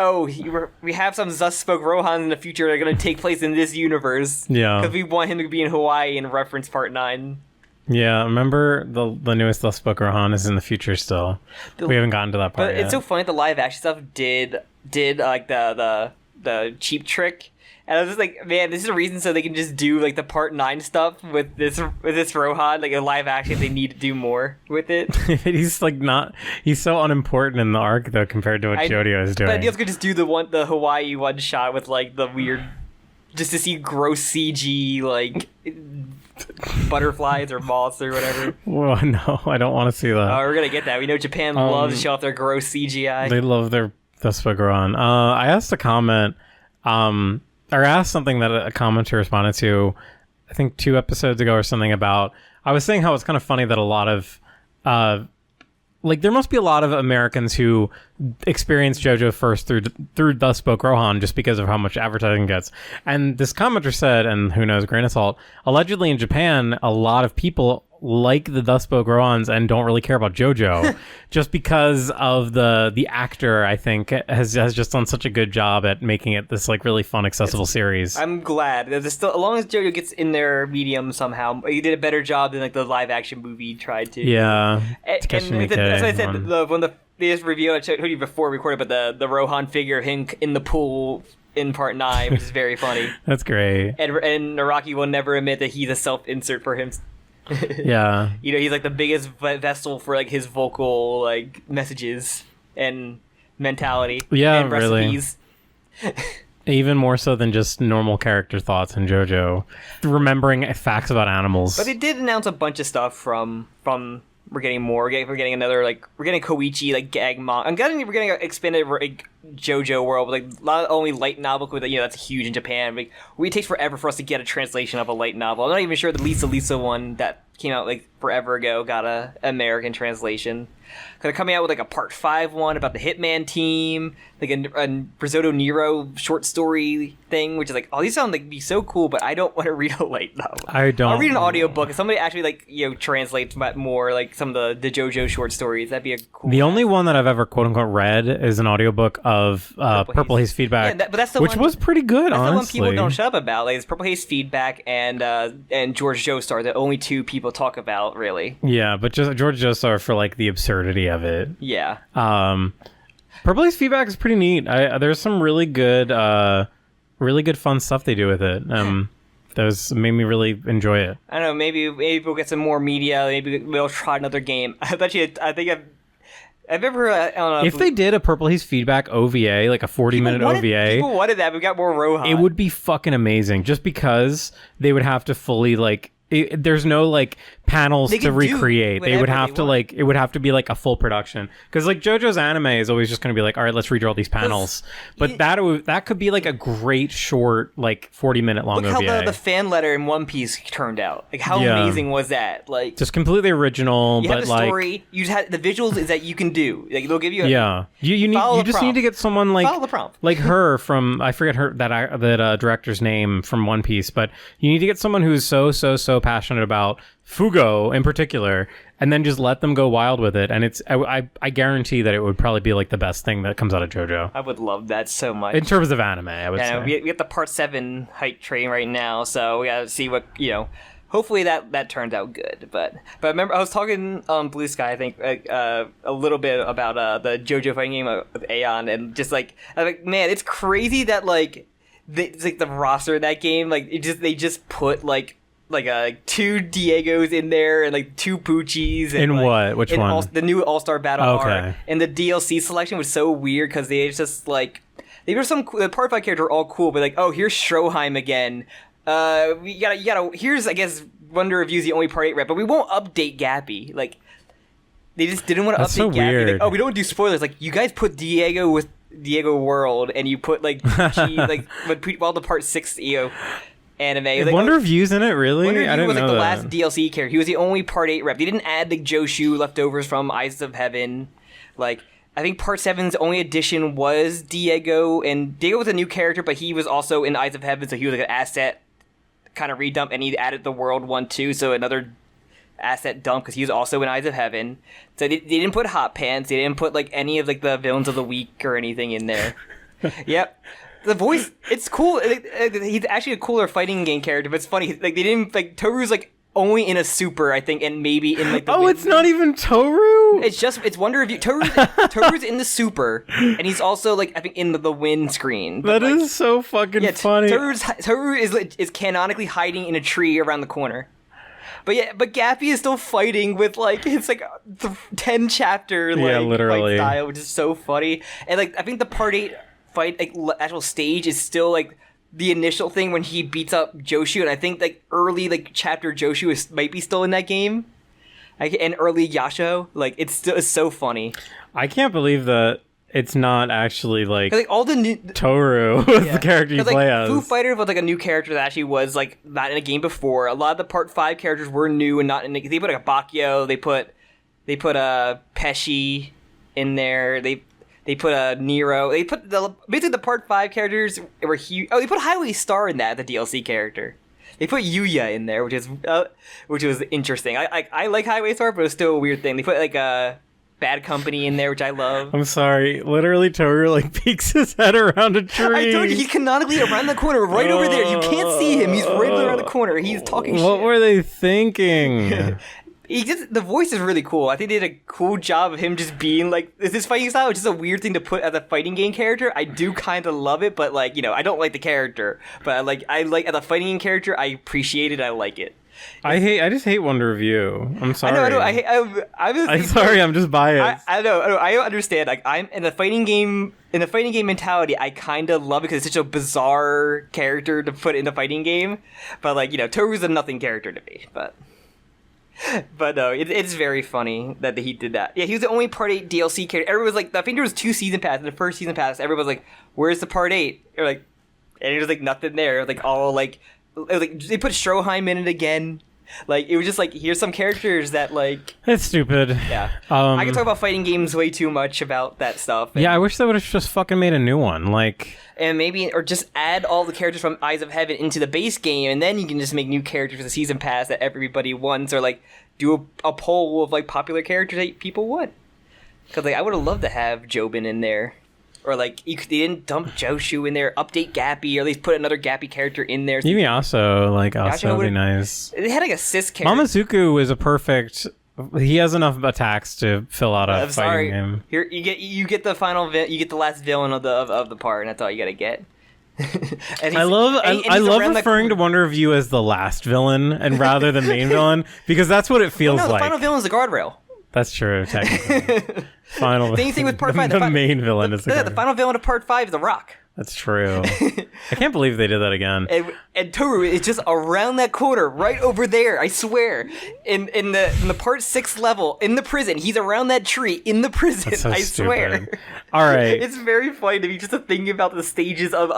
we have some Zuspoke Rohan in the future that are gonna take place in this universe. Yeah. Because we want him to be in Hawaii and reference Part 9. Yeah, remember the newest Zuspoke Rohan is in the future still. We haven't gotten to that part yet. It's so funny the live action stuff did like the cheap trick. And I was just like, man, this is a reason so they can just do like the part 9 stuff with this Rohan, like a live action. If they need to do more with it. He's like not. He's so unimportant in the arc though compared to what JoJo is doing. But Neil's could just do the Hawaii one shot with like the weird, just to see gross CG like butterflies or moths or whatever. Well, no, I don't want to see that. Oh, we're gonna get that. We know Japan loves to show off their gross CGI. They love their Vespa-Goron. I asked a comment. Or asked something that a commenter responded to, I think 2 episodes ago or something about, I was saying how it's kind of funny that a lot of, like there must be a lot of Americans who experience JoJo first through Thus Spoke Rohan just because of how much advertising gets. And this commenter said, and who knows, grain of salt, allegedly in Japan, a lot of people like the Thus Spoke Rohans and don't really care about JoJo just because of the actor, I think, has just done such a good job at making it this like really fun, accessible series. I'm glad. There's still, as long as JoJo gets in their medium somehow, he did a better job than like the live action movie tried to. Yeah. As I said, when this review I told you before we recorded, but the Rohan figure of him in the pool in part 9, which is very funny. That's great. And Naraki will never admit that he's a self-insert for him. Yeah. You know, he's like the biggest vessel for like his vocal like messages and mentality. Yeah, and recipes. really. Even more so than just normal character thoughts in JoJo. Remembering facts about animals. But they did announce a bunch of stuff from we're getting more. We're getting another we're getting Koichi gag manga. We're getting an expanded JoJo world with not only light novel, but that's huge in Japan. It takes forever for us to get a translation of a light novel. I'm not even sure the Lisa one that came out forever ago got a American translation. They're coming out with a part 5 one about the Hitman team, like a Risotto Nero short story thing, which is these sound be so cool, but I don't want to read a light novel. I don't. I'll read an audiobook. If somebody actually translates more some of the JoJo short stories, that'd be a cool. The only one that I've ever quote unquote read is an audiobook of Purple Haze Feedback, but that's the which was pretty good. That's honestly, the one people don't shut up about. It's Purple Haze Feedback and George Joestar, the only 2 people talk about really. Yeah, but just George Joestar for the absurdity of it. Yeah. Purple Haze Feedback is pretty neat. There's some really good fun stuff they do with it. Those made me really enjoy it. I don't know. Maybe we'll get some more media. Maybe we'll try another game. I think I've ever. I don't know. If they did a Purple Haze Feedback OVA, like a 40-minute OVA, people wanted that. We got more Rohan. It would be fucking amazing. Just because they would have to fully there's no panels to recreate. They would have to it would have to be a full production, because JoJo's anime is always just going to be all right, let's redraw these panels. But that could be a great short 40-minute long look OVA. How the fan letter in One Piece turned out. How amazing was that? Just completely original. You but have the story. You just had the visuals is that you can do. They'll give you. You just need to get someone follow the prompt. Like her from, I forget that director's name from One Piece, but you need to get someone who's so passionate about Fugo in particular, and then just let them go wild with it. And it's I guarantee that it would probably be the best thing that comes out of JoJo. I would love that so much. In terms of anime, I would say. We have the part 7 hype train right now, so we gotta see what hopefully that turns out good. But I remember I was talking on Blue Sky, I think, a little bit about the JoJo fighting game of Aeon, and just I was man, it's crazy that it's the roster of that game, they just put 2 Diegos in there and 2 Poochies. And in what? Which one? The new All-Star Battle okay. arc. And the DLC selection was so weird because they just they were the part 5 characters are all cool, but here's Stroheim again. You gotta. Here's, I guess, Wonder Review's the only part 8 rep, but we won't update Gappy. They just didn't want to update so Gappy. Weird. We don't do spoilers. You guys put Diego with Diego World, and you put all the part 6 anime. Wonder Review's in it, really? Wonder Review I didn't was know the that. last DLC character. He was the only part 8 rep. They didn't add Joshu leftovers from Eyes of Heaven. I think part 7's only addition was Diego, and Diego was a new character, but he was also in Eyes of Heaven, so he was an asset kind of redump, and he added the World one too, so another asset dump because he was also in Eyes of Heaven. So they didn't put Hot Pants. They didn't put any of the villains of the week or anything in there. Yep. The voice, it's cool. He's actually a cooler fighting game character, but it's funny. They didn't Toru's only in a super, I think, and maybe in like the it's not even Toru? It's Wonder Review. Toru's in the super, and he's also like I think in the windscreen. That is so fucking funny. Toru is canonically hiding in a tree around the corner. But Gappy is still fighting with like it's like 10 chapter literally fight style, which is so funny. And like I think the part 8 fight actual stage is still like the initial thing when he beats up Joshu, and I think like early like chapter Joshu might be still in that game. And early Yasho, like it's so funny. I can't believe that it's not actually like all the new Toru was the character you play as. Foo Fighters was like a new character that actually was like not in a game before. A lot of the Part 5 characters were new and not in. They put like a Bakyo. They put a Pesci in there. They put a Nero. They put basically the Part 5 characters were huge. Oh, they put Highway Star in that, the DLC character. They put Yuya in there, which was interesting. I like Highway Star, but it was still a weird thing. They put like a Bad Company in there, which I love. I'm sorry. Literally, Toru like peeks his head around a tree. I told you, he's canonically around the corner, right over there. You can't see him. He's right around the corner. He's talking shit. What were they thinking? The voice is really cool. I think they did a cool job of him just being like this fighting style, which is a weird thing to put as a fighting game character. I do kind of love it, but like I don't like the character. But I like as a fighting game character, I appreciate it. I like it. I just hate Wonder Review. I'm sorry. I know. I'm sorry. I'm just biased. I know. I understand. Like I'm in the fighting game. In the fighting game mentality, I kind of love it because it's such a bizarre character to put in the fighting game. But like Toru's a nothing character to me. But no, it's very funny that he did that. Yeah, he was the only Part 8 DLC character. Everyone was like, I think there was 2 season passes. The first season pass, everyone was like, "Where's the Part 8?" Or like, and it was like nothing there. Like all like. It was like they put Stroheim in it again. Like it was just like here's some characters that like it's stupid. Yeah, I can talk about fighting games way too much about that stuff. Yeah, I wish they would have just fucking made a new one, like and maybe or just add all the characters from Eyes of Heaven into the base game, and then you can just make new characters for the season pass that everybody wants, or like do a poll of like popular characters that people want. Because like I would have loved to have Jobin in there. Or, like, they didn't dump Joshu in there, update Gappy, or at least put another Gappy character in there. Even Yasuo, like, also would be nice. They had, like, a cis character. Mamazuku is a perfect... He has enough attacks to fill out a fighting game. Here, you get the final... You get the last villain of the part, and that's all you gotta get. I love referring to Wonder Review as the last villain, and rather than main villain, because that's what it feels like. The final villain is the guardrail. That's true, technically. Same thing with Part 5. The main villain is the final villain of Part 5 is The Rock. That's true. I can't believe they did that again. And Toru is just around that corner, right over there. I swear, in the Part 6 level in the prison, he's around that tree in the prison. That's so I stupid. swear. All right, it's very funny to me just to think about the stages of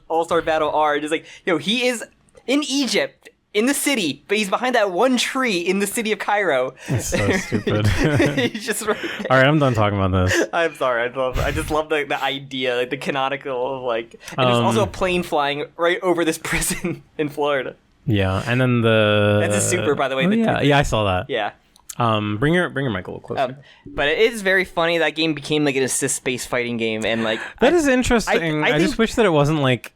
All-Star Battle R. Just like he is in Egypt. In the city, but he's behind that one tree in the city of Cairo. That's so stupid. He's just right there. All right, I'm done talking about this. I'm sorry. I just love the idea, like the canonical, like, and there's also a plane flying right over this prison in Florida. Yeah, and then that's a super, by the way. Yeah, I saw that. Yeah. Bring your mic a little closer. But it is very funny. That game became like an assist-based fighting game, and like that is interesting. I just wish that it wasn't like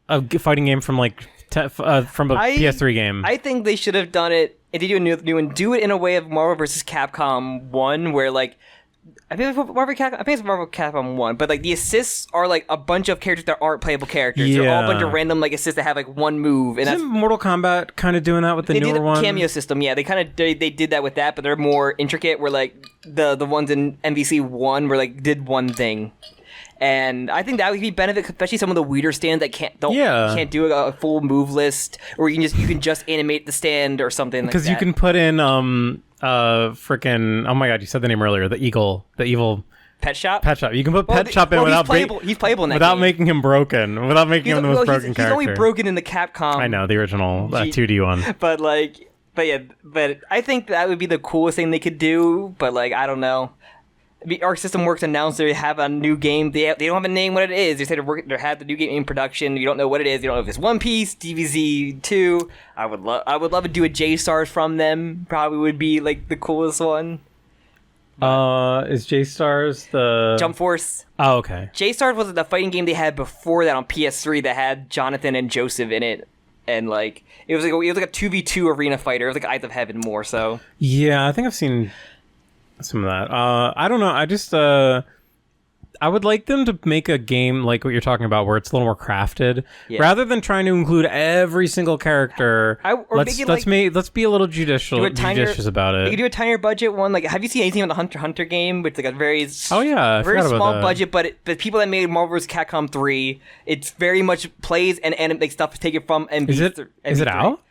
a fighting game from like. From a PS3 game. I think they should have done it. If they do a new one, do it in a way of Marvel vs. Capcom 1, where like I think it's Marvel Capcom 1, but like the assists are like a bunch of characters that aren't playable characters. Yeah. They're all a bunch of random like assists that have like one move. And Isn't Mortal Kombat kind of doing that with the newer one? They did a cameo system, yeah. They did that with that, but they're more intricate. Where like the ones in MVC 1 were like did one thing. And I think that would be benefit, especially some of the weirder stands that can't do a full move list, or you can just animate the stand or something like that. Because you can put in freaking, oh my god, you said the name earlier, the evil Pet Shop. You can put Pet Shop in without he's playable in that without game. making him broken, without making him the most broken character. He's only broken in the Capcom. I know the original 2D one, but I think that would be the coolest thing they could do. But like I don't know. Arc System Works announced they have a new game. They don't have a name what it is. They said they have the new game in production. You don't know what it is. You don't know if it's One Piece, DBZ 2. I would love to do a J-Stars from them. Probably would be like the coolest one. Is J-Stars the Jump Force? Oh, okay. J-Stars was the fighting game they had before that on PS3 that had Jonathan and Joseph in it. and like it was like a 2v2 arena fighter. It was like Eyes of Heaven more so. Yeah, I think I've seen some of that. I don't know. I just I would like them to make a game like what you're talking about, where it's a little more crafted, rather than trying to include every single character. Let's be a little judicious about it. You could do a tinier budget one. Like, have you seen anything on the Hunter x Hunter game with like a very very small budget, but the people that made Marvel vs. Capcom 3, it's very much plays and like stuff taken from MV3. Is it out?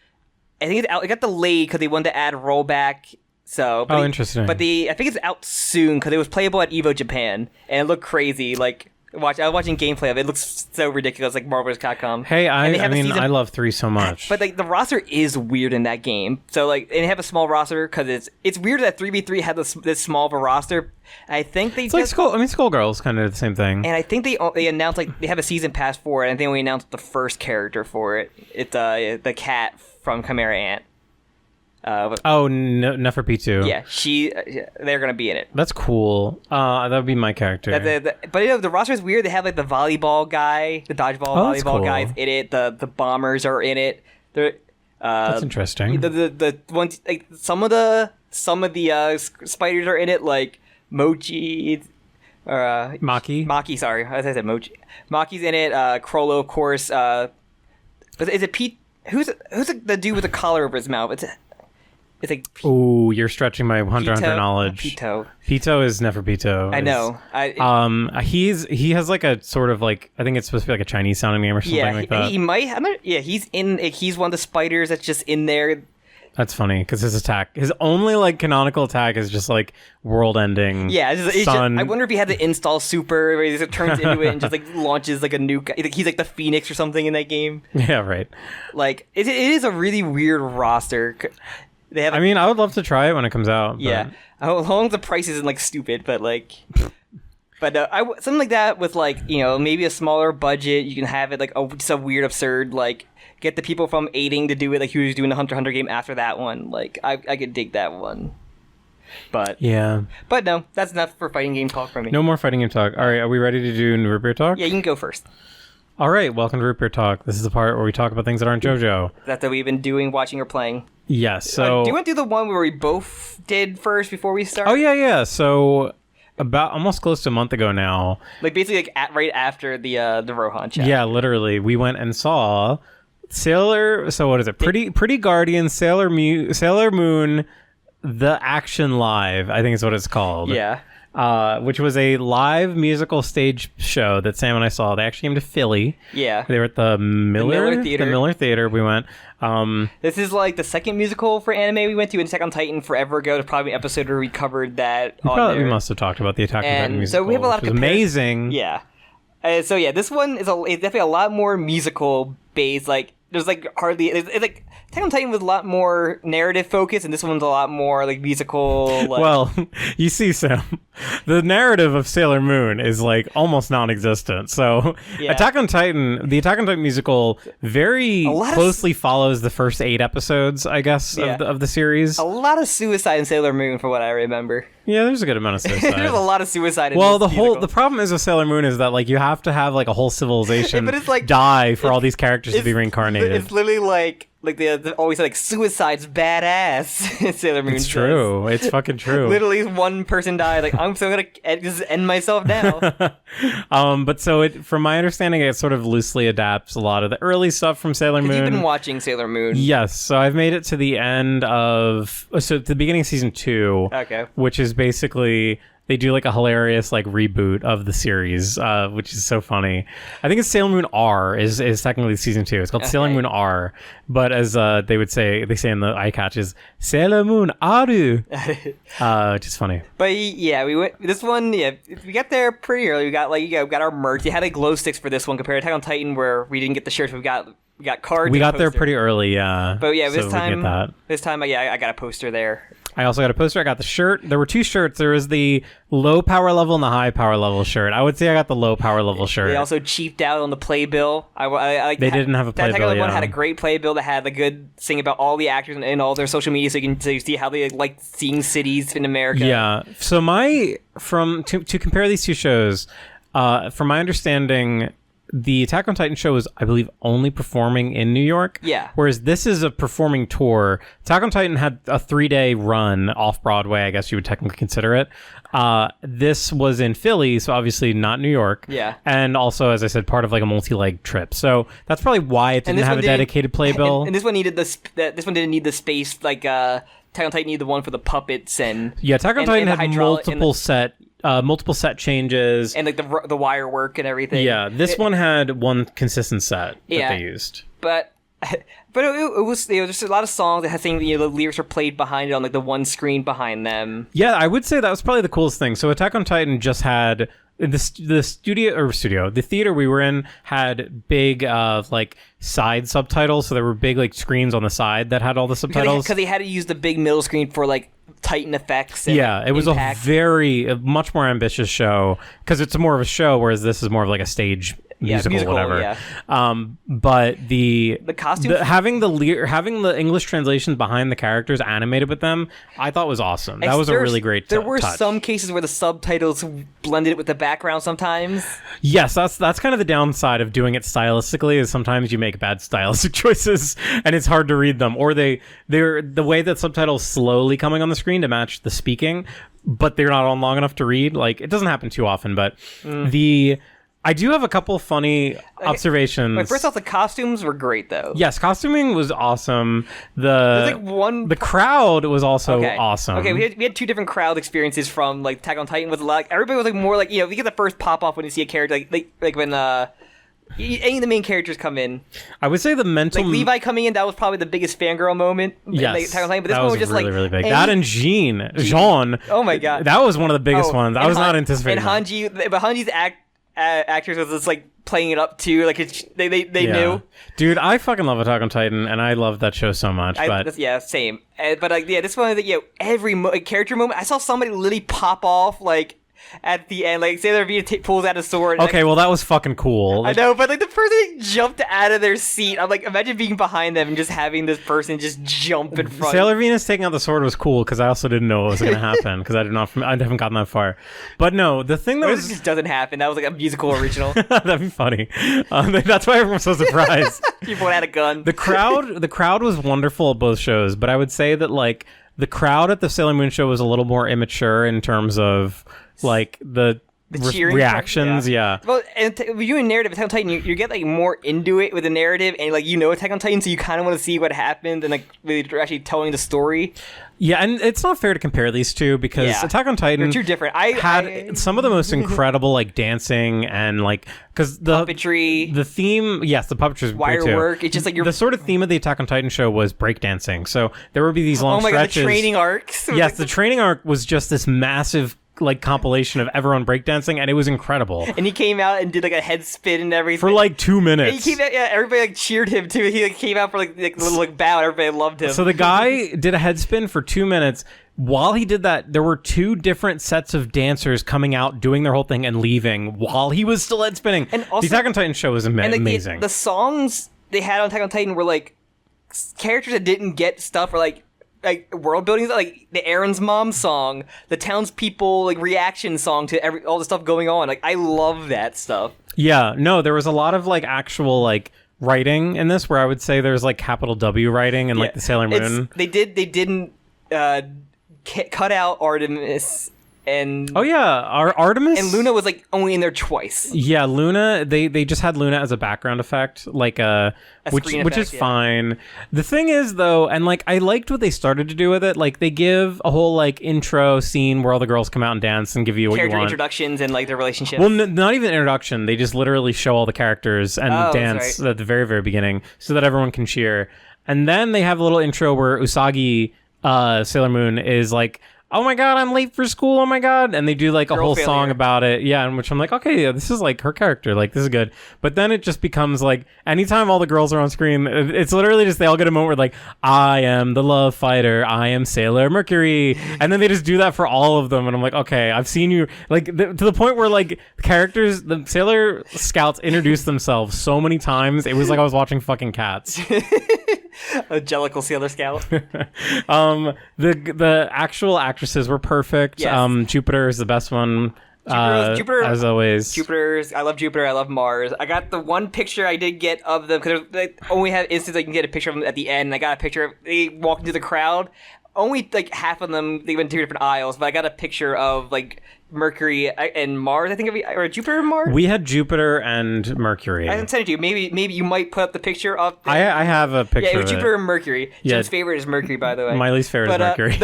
I think it's out. It got delayed because they wanted to add rollback. So, interesting. But I think it's out soon because it was playable at Evo Japan and it looked crazy. Like, I was watching gameplay of it. It looks so ridiculous, like Marvel vs. Capcom. Hey, I love 3 so much. But like the roster is weird in that game. So like, and they have a small roster because it's weird that 3v3 had this small of a roster. I think they Skullgirl's kind of the same thing. And I think they announced like they have a season pass for it. And I think we announced the first character for it. It's the cat from Chimera Ant. Neferpitou. Yeah, they're gonna be in it. That's cool. That would be my character. But the roster is weird. They have like the volleyball guy, the dodgeball volleyball guys in it. The bombers are in it. That's interesting. The ones like some of the spiders are in it, like Mochi or Maki. Maki, sorry, as I said, Mochi. Maki's in it. Crollo, of course. Is it Pete? Who's the dude with the collar over his mouth? It's like ooh, you're stretching my Hunter knowledge. Pito is Neferpitou. I know. He has like a sort of like, I think it's supposed to be like a Chinese sounding name or something like that. He might. He's one of the spiders that's just in there. That's funny because his only like canonical attack is just like world ending. Yeah, I wonder if he had the install super where he just turns into it and just like launches like a nuke. He's like the Phoenix or something in that game. Yeah, right. Like it is a really weird roster. I would love to try it when it comes out. Yeah, as long as the price isn't like stupid, but like, something like that with like maybe a smaller budget. You can have it like just a weird absurd like get the people from aiding to do it like he was doing the Hunter x Hunter game after that one. Like I could dig that one. But no, that's enough for fighting game talk from me. No more fighting game talk. All right, are we ready to do Root Beer Talk? Yeah, you can go first. All right, welcome to Root Beer Talk. This is the part where we talk about things that aren't JoJo. That we've been doing, watching, or playing. Yes, so... do you want to do the one where we both did first before we start? Oh, yeah. So, about almost close to a month ago now... Like, basically, like, right after the Rohan chat. Yeah, literally. We went and saw Pretty Guardian, Sailor Moon, The Action Live, I think is what it's called. Yeah. Which was a live musical stage show that Sam and I saw. They actually came to Philly. Yeah. They were at the Miller Theater. The Miller Theater. We went. This is like the second musical for anime we went to in Attack on Titan forever ago. There's probably an episode where we covered that. We must have talked about the Attack on Titan musical. So we have a lot of amazing. Yeah. This one is definitely a lot more musical based. Like there's like hardly it's like Attack on Titan was a lot more narrative focused, and this one's a lot more like musical. Like... Well, you see, Sam, the narrative of Sailor Moon is like almost non-existent. So, the Attack on Titan musical very closely follows the first 8 episodes, I guess, of the series. A lot of suicide in Sailor Moon, for what I remember. Yeah, there's a good amount of suicide. There's a lot of suicide in the problem is with Sailor Moon is that like you have to have like a whole civilization die for all these characters to be reincarnated. It's literally like they always say like suicide's badass in Sailor Moon. It's true. It's fucking true. Literally one person died. Like I'm still gonna just end myself now. But so from my understanding, it sort of loosely adapts a lot of the early stuff from Sailor Moon. You've been watching Sailor Moon. Yes. So I've made it to the end of the beginning of season 2. Okay. Which is basically they do like a hilarious like reboot of the series, which is so funny. I think it's Sailor Moon R is technically season 2. It's called Sailor Moon R, but as they say in the eye catch is Sailor Moon Aru, which is funny. But yeah, we went this one. Yeah, we got there pretty early. We got got our merch. They had like glow sticks for this one compared to Attack on Titan, where we didn't get the shirts. But we got cards. We got there pretty early, yeah. But yeah, this time I got a poster there. I also got a poster. I got the shirt. There were 2 shirts. There was the low power level and the high power level shirt. I would say I got the low power level shirt. They also cheaped out on the playbill. They didn't have a playbill. That one had a great playbill that had a good thing about all the actors and all their social media, so you can see how they like seeing cities in America. Yeah. So to compare these 2 shows, from my understanding, the Attack on Titan show is, I believe, only performing in New York. Yeah. Whereas this is a performing tour. Attack on Titan had a 3-day run off Broadway, I guess you would technically consider it. This was in Philly, so obviously not New York. Yeah. And also, as I said, part of like a multi-leg trip. So that's probably why it didn't have a dedicated playbill. And this one needed this one didn't need the space like Attack on Titan needed the one for the puppets and yeah. Attack on Titan and had multiple set changes and like the wire work and everything. Yeah, this one had one consistent set that they used. But it was just a lot of songs that had things, the lyrics were played behind it on like the one screen behind them. Yeah, I would say that was probably the coolest thing. So Attack on Titan just had the theater we were in had big like side subtitles, so there were big like screens on the side that had all the subtitles because they had to use the big middle screen for like Titan effects and it was impact. a much more ambitious show because it's more of a show, whereas this is more of like a stage musical whatever. But the costumes, having the English translations behind the characters animated with them, I thought was awesome. That was a really great there were touch. some cases where the subtitles blended with the background sometimes. Yes, that's kind of the downside of doing it stylistically, is sometimes you make bad stylistic choices and it's hard to read them, or they're the way that subtitles slowly coming on the screen to match the speaking, but they're not on long enough to read. Like, it doesn't happen too often, but I do have a couple funny observations. First off, the costumes were great, though. Yes, costuming was awesome. The crowd was also awesome. Okay, we had two different crowd experiences from like Attack on Titan. With like everybody was like more like we get the first pop off when you see a character like when any of the main characters come in. I would say the mental like Levi coming in, that was probably the biggest fangirl moment. Yes, in Attack on Titan, but this that one was just really, like really big. That and Jean. Oh my god, that was one of the biggest ones. I was not anticipating. And Hanji, but Hanji's actors was just like playing it up too, like they knew. Dude, I fucking love Attack on Titan, and I love that show so much. Same. But this one, every character moment, I saw somebody literally pop off like at the end, like Sailor V pulls out a sword. Okay, well that was fucking cool. I know, but like the person jumped out of their seat. I'm like, imagine being behind them and just having this person just jump in front. Sailor Venus taking out the sword was cool because I also didn't know what was going to happen because I haven't gotten that far. But no, the thing that just doesn't happen. That was like a musical original. That'd be funny. That's why everyone's so surprised. People had a gun. The crowd was wonderful at both shows, but I would say that like the crowd at the Sailor Moon show was a little more immature in terms of like the reactions. Well, and you in narrative Attack on Titan, you get like more into it with the narrative, and like Attack on Titan, so you kind of want to see what happened and like really actually telling the story. Yeah, and it's not fair to compare these two because Attack on Titan, they're too different. had some of the most incredible like dancing and like because the puppetry, the theme, yes, the puppetry was wire great too. work. It's just like the sort of theme of the Attack on Titan show was breakdancing. So there would be these long stretches. God, the training arcs. Yes, the training arc was just this massive like compilation of everyone breakdancing, and it was incredible. And he came out and did like a head spin and everything for like 2 minutes. And he came out, everybody like cheered him too. He like came out for like a little like bow, and everybody loved him. So the guy did a head spin for 2 minutes. While he did that, there were 2 different sets of dancers coming out, doing their whole thing, and leaving while he was still head spinning. And also, the Attack on Titan show was amazing. The songs they had on Attack on Titan were like characters that didn't get stuff, or like world building, like the Aaron's mom song, the townspeople like reaction song to all the stuff going on. Like, I love that stuff. Yeah, no, there was a lot of like actual like writing in this, where I would say there's like capital W writing and like the Sailor Moon. They didn't cut out Artemis. And Artemis and Luna was like only in there twice. Yeah, Luna. They just had Luna as a background effect, like which is fine. The thing is though, and like I liked what they started to do with it. Like they give a whole like intro scene where all the girls come out and dance and give you what you want. Character introductions and like their relationships. Well, not even introduction. They just literally show all the characters and dance at the very, very beginning so that everyone can cheer. And then they have a little intro where Usagi, Sailor Moon, is like, oh my god, I'm late for school, oh my god. And they do like a whole song about it. Yeah, in which I'm like, okay, yeah, this is like her character. Like, this is good. But then it just becomes like, anytime all the girls are on screen, it's literally just, they all get a moment where like, I am the love fighter, I am Sailor Mercury. And then they just do that for all of them. And I'm like, okay, I've seen you. Like, to the point where like the Sailor Scouts introduced themselves so many times, it was like I was watching fucking Cats. A Jellicle Sailor Scout. The actual actresses were perfect. Yes. Jupiter is the best one. Jupiter, as always. Jupiter's. I love Jupiter. I love Mars. I got the one picture I did get of them because they only have instances I can get a picture of them at the end. I got a picture of they walk into the crowd. Only like half of them they went to different aisles, but I got a picture of like Mercury and Mars. I think or Jupiter and Mars. We had Jupiter and Mercury. I can send it to you. Maybe you might put up the picture up there. I have a picture. Yeah, it was Jupiter and Mercury. Yeah. Jim's favorite is Mercury, by the way. My least favorite is Mercury.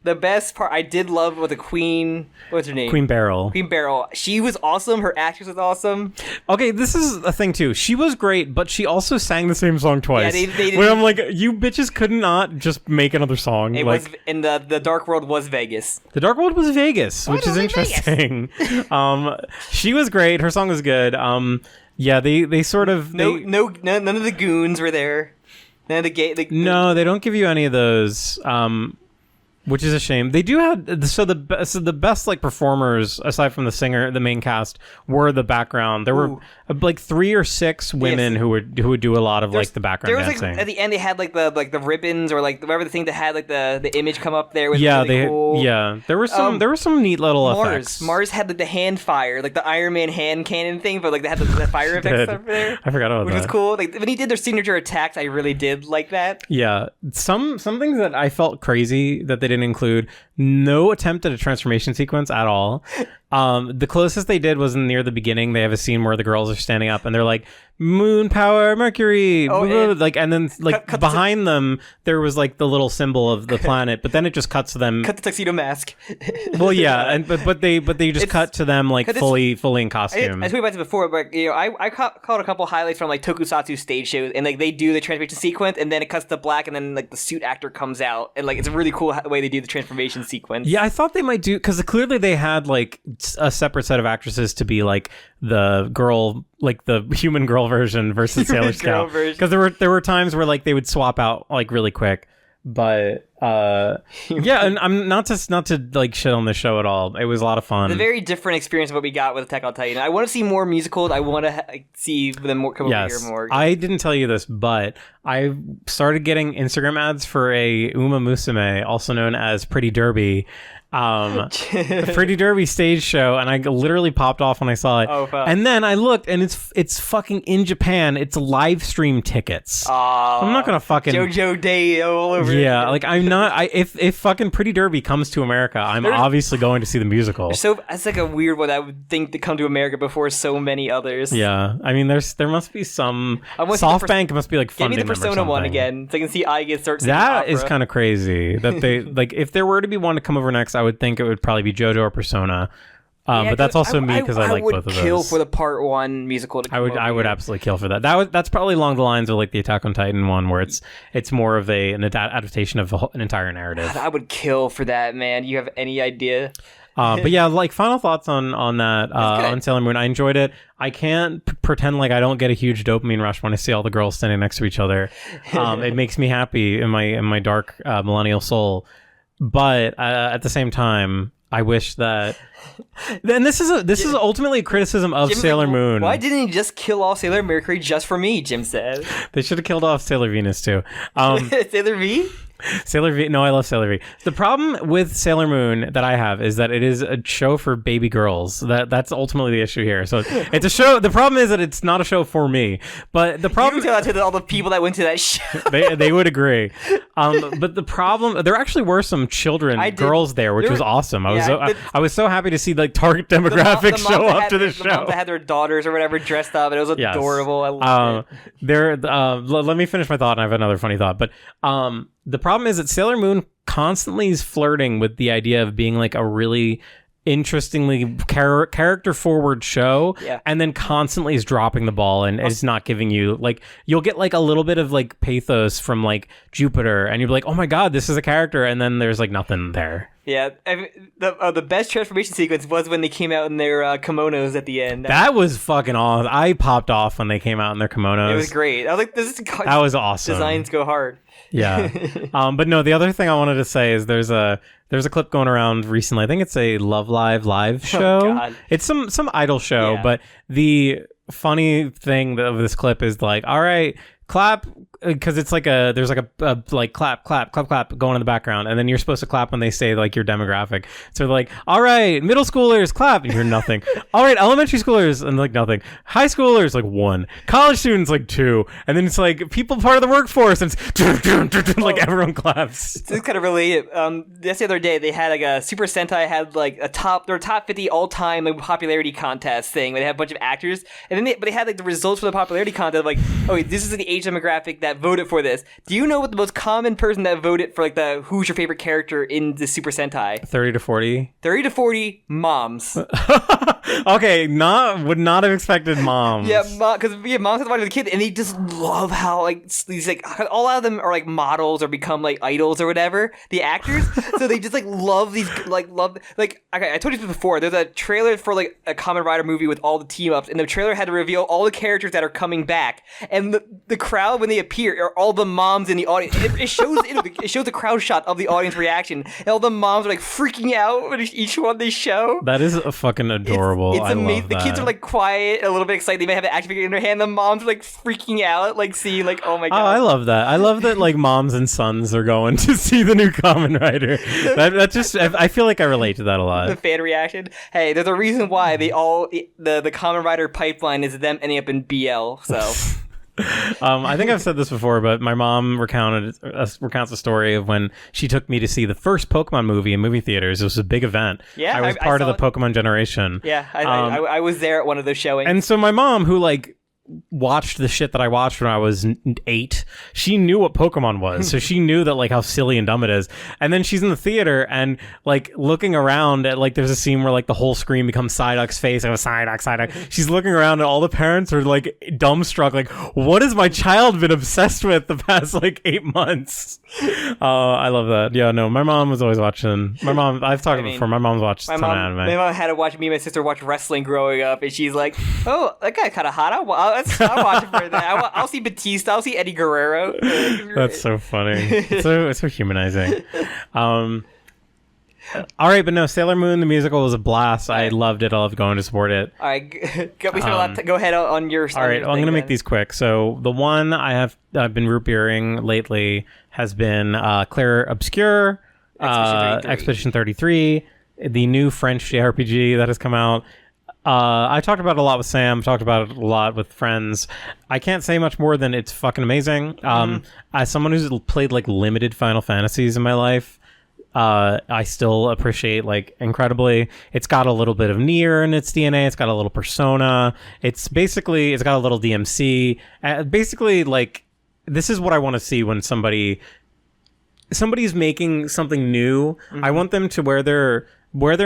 The best part I did love was the Queen. What's her name? Queen Beryl. Queen Beryl. She was awesome. Her actress was awesome. Okay, this is a thing too. She was great, but she also sang the same song twice. Yeah, they where I'm like, you bitches could not just make another song. It was in the Dark World was Vegas. The Dark World was Vegas, which is interesting. She was great. Her song was good. Yeah, they sort of none of the goons were there. None of the No, they don't give you any of those. Which is a shame. They do have the best like performers aside from the singer, the main cast, were the background. There were like 3 or 6 women who would do a lot of like the background dancing. Like, at the end they had like the ribbons or like whatever the thing that had like the image come up there was really cool. There were some neat little effects. Mars had like the hand fire, like the Iron Man hand cannon thing, but like they had the fire effects up there. I forgot about that. Which was cool. Like when he did their signature attacks, I really did like that. Yeah. Some things that I felt crazy that they didn't include. No attempt at a transformation sequence at all. The closest they did was near the beginning. They have a scene where the girls are standing up and they're like, moon power Mercury, and then like behind them there was like the little symbol of the planet, but then it just cuts to them. Cut the tuxedo mask. Well, yeah, and but they just cut to them like fully in costume. I tweeted about this before, but I caught a couple highlights from like Tokusatsu stage shows, and like they do the transformation sequence, and then it cuts to black, and then like the suit actor comes out, and like it's a really cool way they do the transformation sequence. Yeah, I thought they might do because clearly they had like a separate set of actresses to be like the girl, like the human girl version versus Sailor Scout, because there were times where like they would swap out like really quick, but yeah, and I'm not to like shit on the show at all. It was a lot of fun. It's a very different experience of what we got with Attack on Titan. I want to see more musicals. I want to see them come over here more. I didn't tell you this, but I started getting Instagram ads for a Uma Musume, also known as Pretty Derby. Pretty Derby stage show, and I literally popped off when I saw it. Oh, fuck. And then I looked, and it's fucking in Japan. It's live stream tickets. I'm not gonna fucking JoJo Day all over. Yeah, like I'm not. If fucking Pretty Derby comes to America, I'm obviously going to see the musical. So it's like a weird one I would think to come to America before so many others. Yeah, I mean, there must be some SoftBank must be like funding them or something. Give me the Persona one again, so I can see Aiga start. That is kind of crazy that they like. If there were to be one to come over next, I would think it would probably be JoJo or Persona. But that's also me because I like both of those. I would kill for the Part 1 musical. I would absolutely kill for that. That's probably along the lines of like the Attack on Titan one, where it's more of an adaptation of an entire narrative. I would kill for that, man. You have any idea? But yeah, like final thoughts on that on Sailor Moon. I enjoyed it. I can't pretend like I don't get a huge dopamine rush when I see all the girls standing next to each other. It makes me happy in my dark millennial soul. But at the same time, I wish that. And this is ultimately a criticism of Jim, Sailor Moon. Why didn't he just kill off Sailor Mercury just for me? Jim said they should have killed off Sailor Venus too. Sailor V. Sailor V. No, I love Sailor V. The problem with Sailor Moon that I have is that it is a show for baby girls. That's ultimately the issue here. So it's a show. The problem is that it's not a show for me. But the problem. You tell that to all the people that went to that show. they would agree. But the problem, there actually were some girls there, which was awesome. I was so happy to see like target demographic show up to the show. The moms that had their daughters or whatever dressed up, and it was adorable. I loved it. Let me finish my thought, and I have another funny thought. But the problem is that Sailor Moon constantly is flirting with the idea of being like a really interestingly character forward show, and then constantly is dropping the ball and is not giving you like, you'll get like a little bit of like pathos from like Jupiter, and you'll be like, oh my god, this is a character, and then there's like nothing there. Yeah, the best transformation sequence was when they came out in their kimonos at the end. That was fucking awesome. I popped off when they came out in their kimonos. It was great. I was like, that was awesome. Designs go hard. Yeah. But no, the other thing I wanted to say is there's a clip going around recently. I think it's a Love Live show. Oh, God. It's some idol show, but the funny thing of this clip is like, all right, clap because it's like there's like a like clap going in the background, and then you're supposed to clap when they say like your demographic. So they're like, all right, middle schoolers clap, and you're nothing. All right, elementary schoolers, and like nothing. High schoolers like 1, college students like 2, and then it's like people part of the workforce, and it's like everyone claps. It's kind of related. Just the other day they had like a Super Sentai had like their top 50 all time like popularity contest thing where they had a bunch of actors, and then they had like the results for the popularity contest, like, oh, this is the age demographic that voted for this. Do you know what the most common person that voted for like the who's your favorite character in the Super Sentai? 30 to 40. 30 to 40 moms. Okay, would not have expected moms. Yeah, because moms have to watch the kid, and they just love how like these like all of them are like models or become like idols or whatever, the actors. So they just like love these like okay, I told you this before. There's a trailer for like a Kamen Rider movie with all the team ups, and the trailer had to reveal all the characters that are coming back, and the crowd when they appear are all the moms in the audience. It shows the crowd shot of the audience reaction, and all the moms are like freaking out when each one they show. That is fucking adorable. It's amazing. I love that. The kids are like quiet, a little bit excited. They may have an action figure in their hand. The moms are like freaking out, like seeing like, oh my god. Oh, I love that. I love that like moms and sons are going to see the new Kamen Rider. That just I feel like I relate to that a lot. The fan reaction. Hey, there's a reason why the Kamen Rider pipeline is them ending up in BL. So. I think I've said this before, but my mom recounts a story of when she took me to see the first Pokemon movie in movie theaters. It was a big event. Yeah, I was part of the Pokemon generation. Yeah, I was there at one of those showings. And so my mom, who like watched the shit that I watched when I was 8, she knew what Pokemon was. So she knew that like how silly and dumb it is. And then she's in the theater and like looking around at like there's a scene where like the whole screen becomes Psyduck's face. I was Psyduck. She's looking around and all the parents are like dumbstruck. Like, what has my child been obsessed with the past like 8 months? I love that. Yeah, no, my mom was always watching. My mom, I've talked before. My mom's watched a ton of anime. My mom had to watch me and my sister watch wrestling growing up, and she's like, "Oh, that guy kind of hot. I'll watch it for that. I'll see Batista. I'll see Eddie Guerrero." That's so funny. It's so humanizing. All right, but no, Sailor Moon the musical was a blast. I loved it. I loved going to support it. All right, go ahead on your. All right, I'm gonna make these quick. So the one I've been root beering lately has been Claire Obscure, Expedition 33, the new French JRPG that has come out. I talked about it a lot with Sam, talked about it a lot with friends. I can't say much more than it's fucking amazing. As someone who's played like limited Final Fantasies in my life, I still appreciate like incredibly. It's got a little bit of Nier in its DNA. It's got a little Persona. It's got a little DMC. Basically, like, this is what I want to see when somebody's making something new. I want them to wear their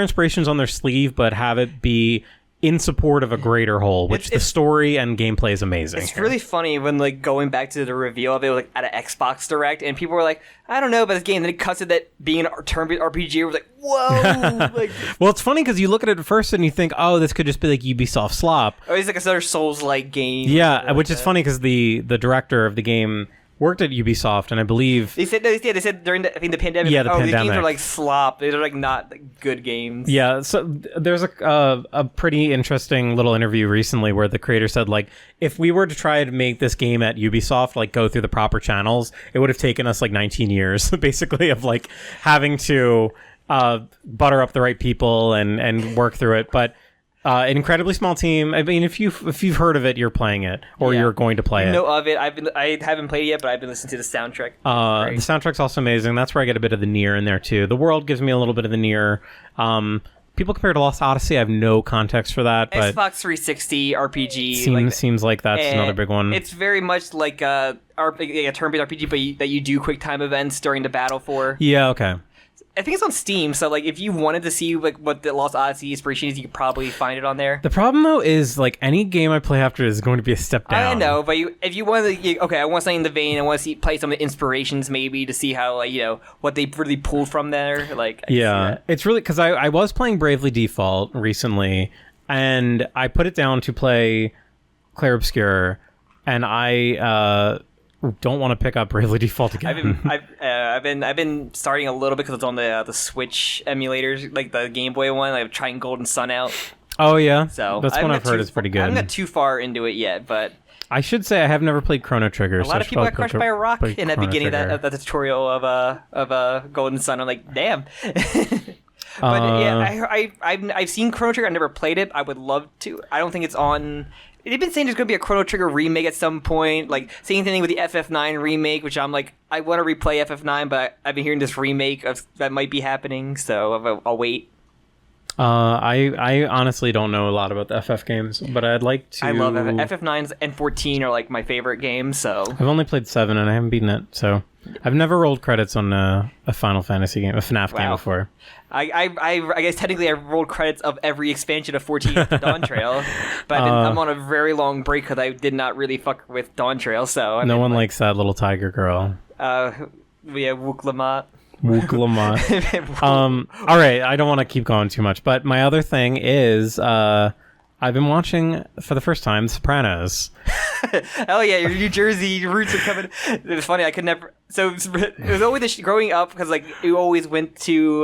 inspirations on their sleeve, but have it be in support of a greater whole, which the story and gameplay is amazing. It's really funny when like going back to the reveal of it like at an Xbox Direct, and people were like, I don't know about this game. Then it cuts to that being a turn-based RPG. Was like, whoa! Like, well, it's funny because you look at it at first and you think, oh, this could just be like Ubisoft slop. Or it's like another Souls-like game. Yeah, which is funny because the director of the game worked at Ubisoft, and I believe they said during the pandemic. Yeah, the pandemic. These games are like slop. They're like not like, good games. Yeah, so there's a pretty interesting little interview recently where the creator said like, if we were to try to make this game at Ubisoft, like go through the proper channels, it would have taken us like 19 years, basically, of like having to butter up the right people and work through it, but. An incredibly small team. I mean, if you've heard of it, you're playing it, or you're going to play it. Know of it. I haven't played it yet, but I've been listening to the soundtrack. The soundtrack's also amazing. That's where I get a bit of the Nier in there too. The world gives me a little bit of the Nier. People compare it to Lost Odyssey. I have no context for that. But Xbox 360 RPG seems like that's another big one. It's very much like a turn-based RPG, but that you do quick time events during the battle for. Yeah. Okay. I think it's on Steam, so like if you wanted to see like what the Lost Odyssey inspiration is, you could probably find it on there. The problem though is like any game I play after is going to be a step down. I know, but if you want to, I want something in the vein. I want to play some of the inspirations maybe to see how like what they really pulled from there. Like it's really because I was playing Bravely Default recently, and I put it down to play Claire Obscure, and I don't want to pick up Bravely Default again. I've been starting a little bit because it's on the Switch emulators, like the Game Boy one. Like trying Golden Sun out. Oh yeah, so that's one I've heard is pretty good. I'm not too far into it yet, but I should say I have never played Chrono Trigger. A lot of people got crushed by a rock in the beginning of the tutorial of Golden Sun. I'm like, damn. But yeah, I've seen Chrono Trigger. I've never played it. I would love to. I don't think it's on. They've been saying there's going to be a Chrono Trigger remake at some point. Like, same thing with the FF9 remake, which I'm like, I want to replay FF9, but I've been hearing this remake that might be happening, so I'll wait. I honestly don't know a lot about the FF games, but I'd like to. I love FF9s and 14 are like my favorite games. So I've only played 7 and I haven't beaten it. So I've never rolled credits on a Final Fantasy game, a FNAF game before. I guess technically I rolled credits of every expansion of 14 to Dawn Trail, but I'm on a very long break because I did not really fuck with Dawn Trail. So no one likes that little tiger girl. We have Wook Lamont. All right, I don't want to keep going too much, but my other thing is I've been watching for the first time Sopranos. Oh yeah, your New Jersey roots are coming. It was funny. I could never. So it was always growing up because like we always went to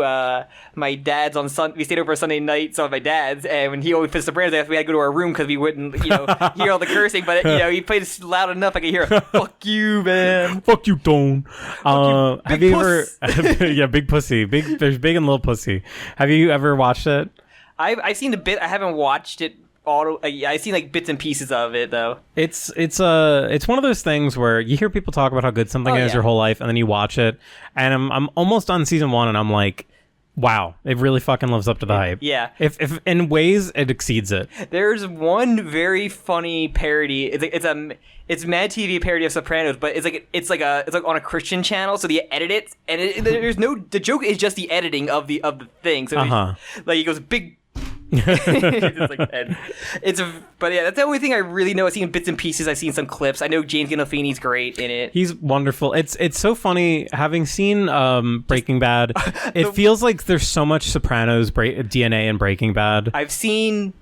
my dad's on Sunday. We stayed over Sunday night, so at my dad's, and when he always played Sopranos, we had to go to our room because we wouldn't, hear all the cursing. But he played it loud enough I could hear. Fuck you, man. Fuck you, Don. Have you puss. ever? Yeah, big pussy. There's big and little pussy. Have you ever watched it? I've seen a bit. I haven't watched it. I've seen like bits and pieces of it though. It's one of those things where you hear people talk about how good something is your whole life, and then you watch it, and I'm almost on season 1, and I'm like, wow, it really fucking lives up to the hype. Yeah. If in ways it exceeds it. There's one very funny parody. It's Mad TV parody of Sopranos, but it's like on a Christian channel, so they edit it, and the joke is just the editing of the thing. So like he goes big. But yeah, that's the only thing I really know. I've seen bits and pieces. I've seen some clips. I know James Gandolfini's great in it. He's wonderful. It's so funny having seen Breaking Bad. It feels like there's so much Sopranos DNA in Breaking Bad. I've seen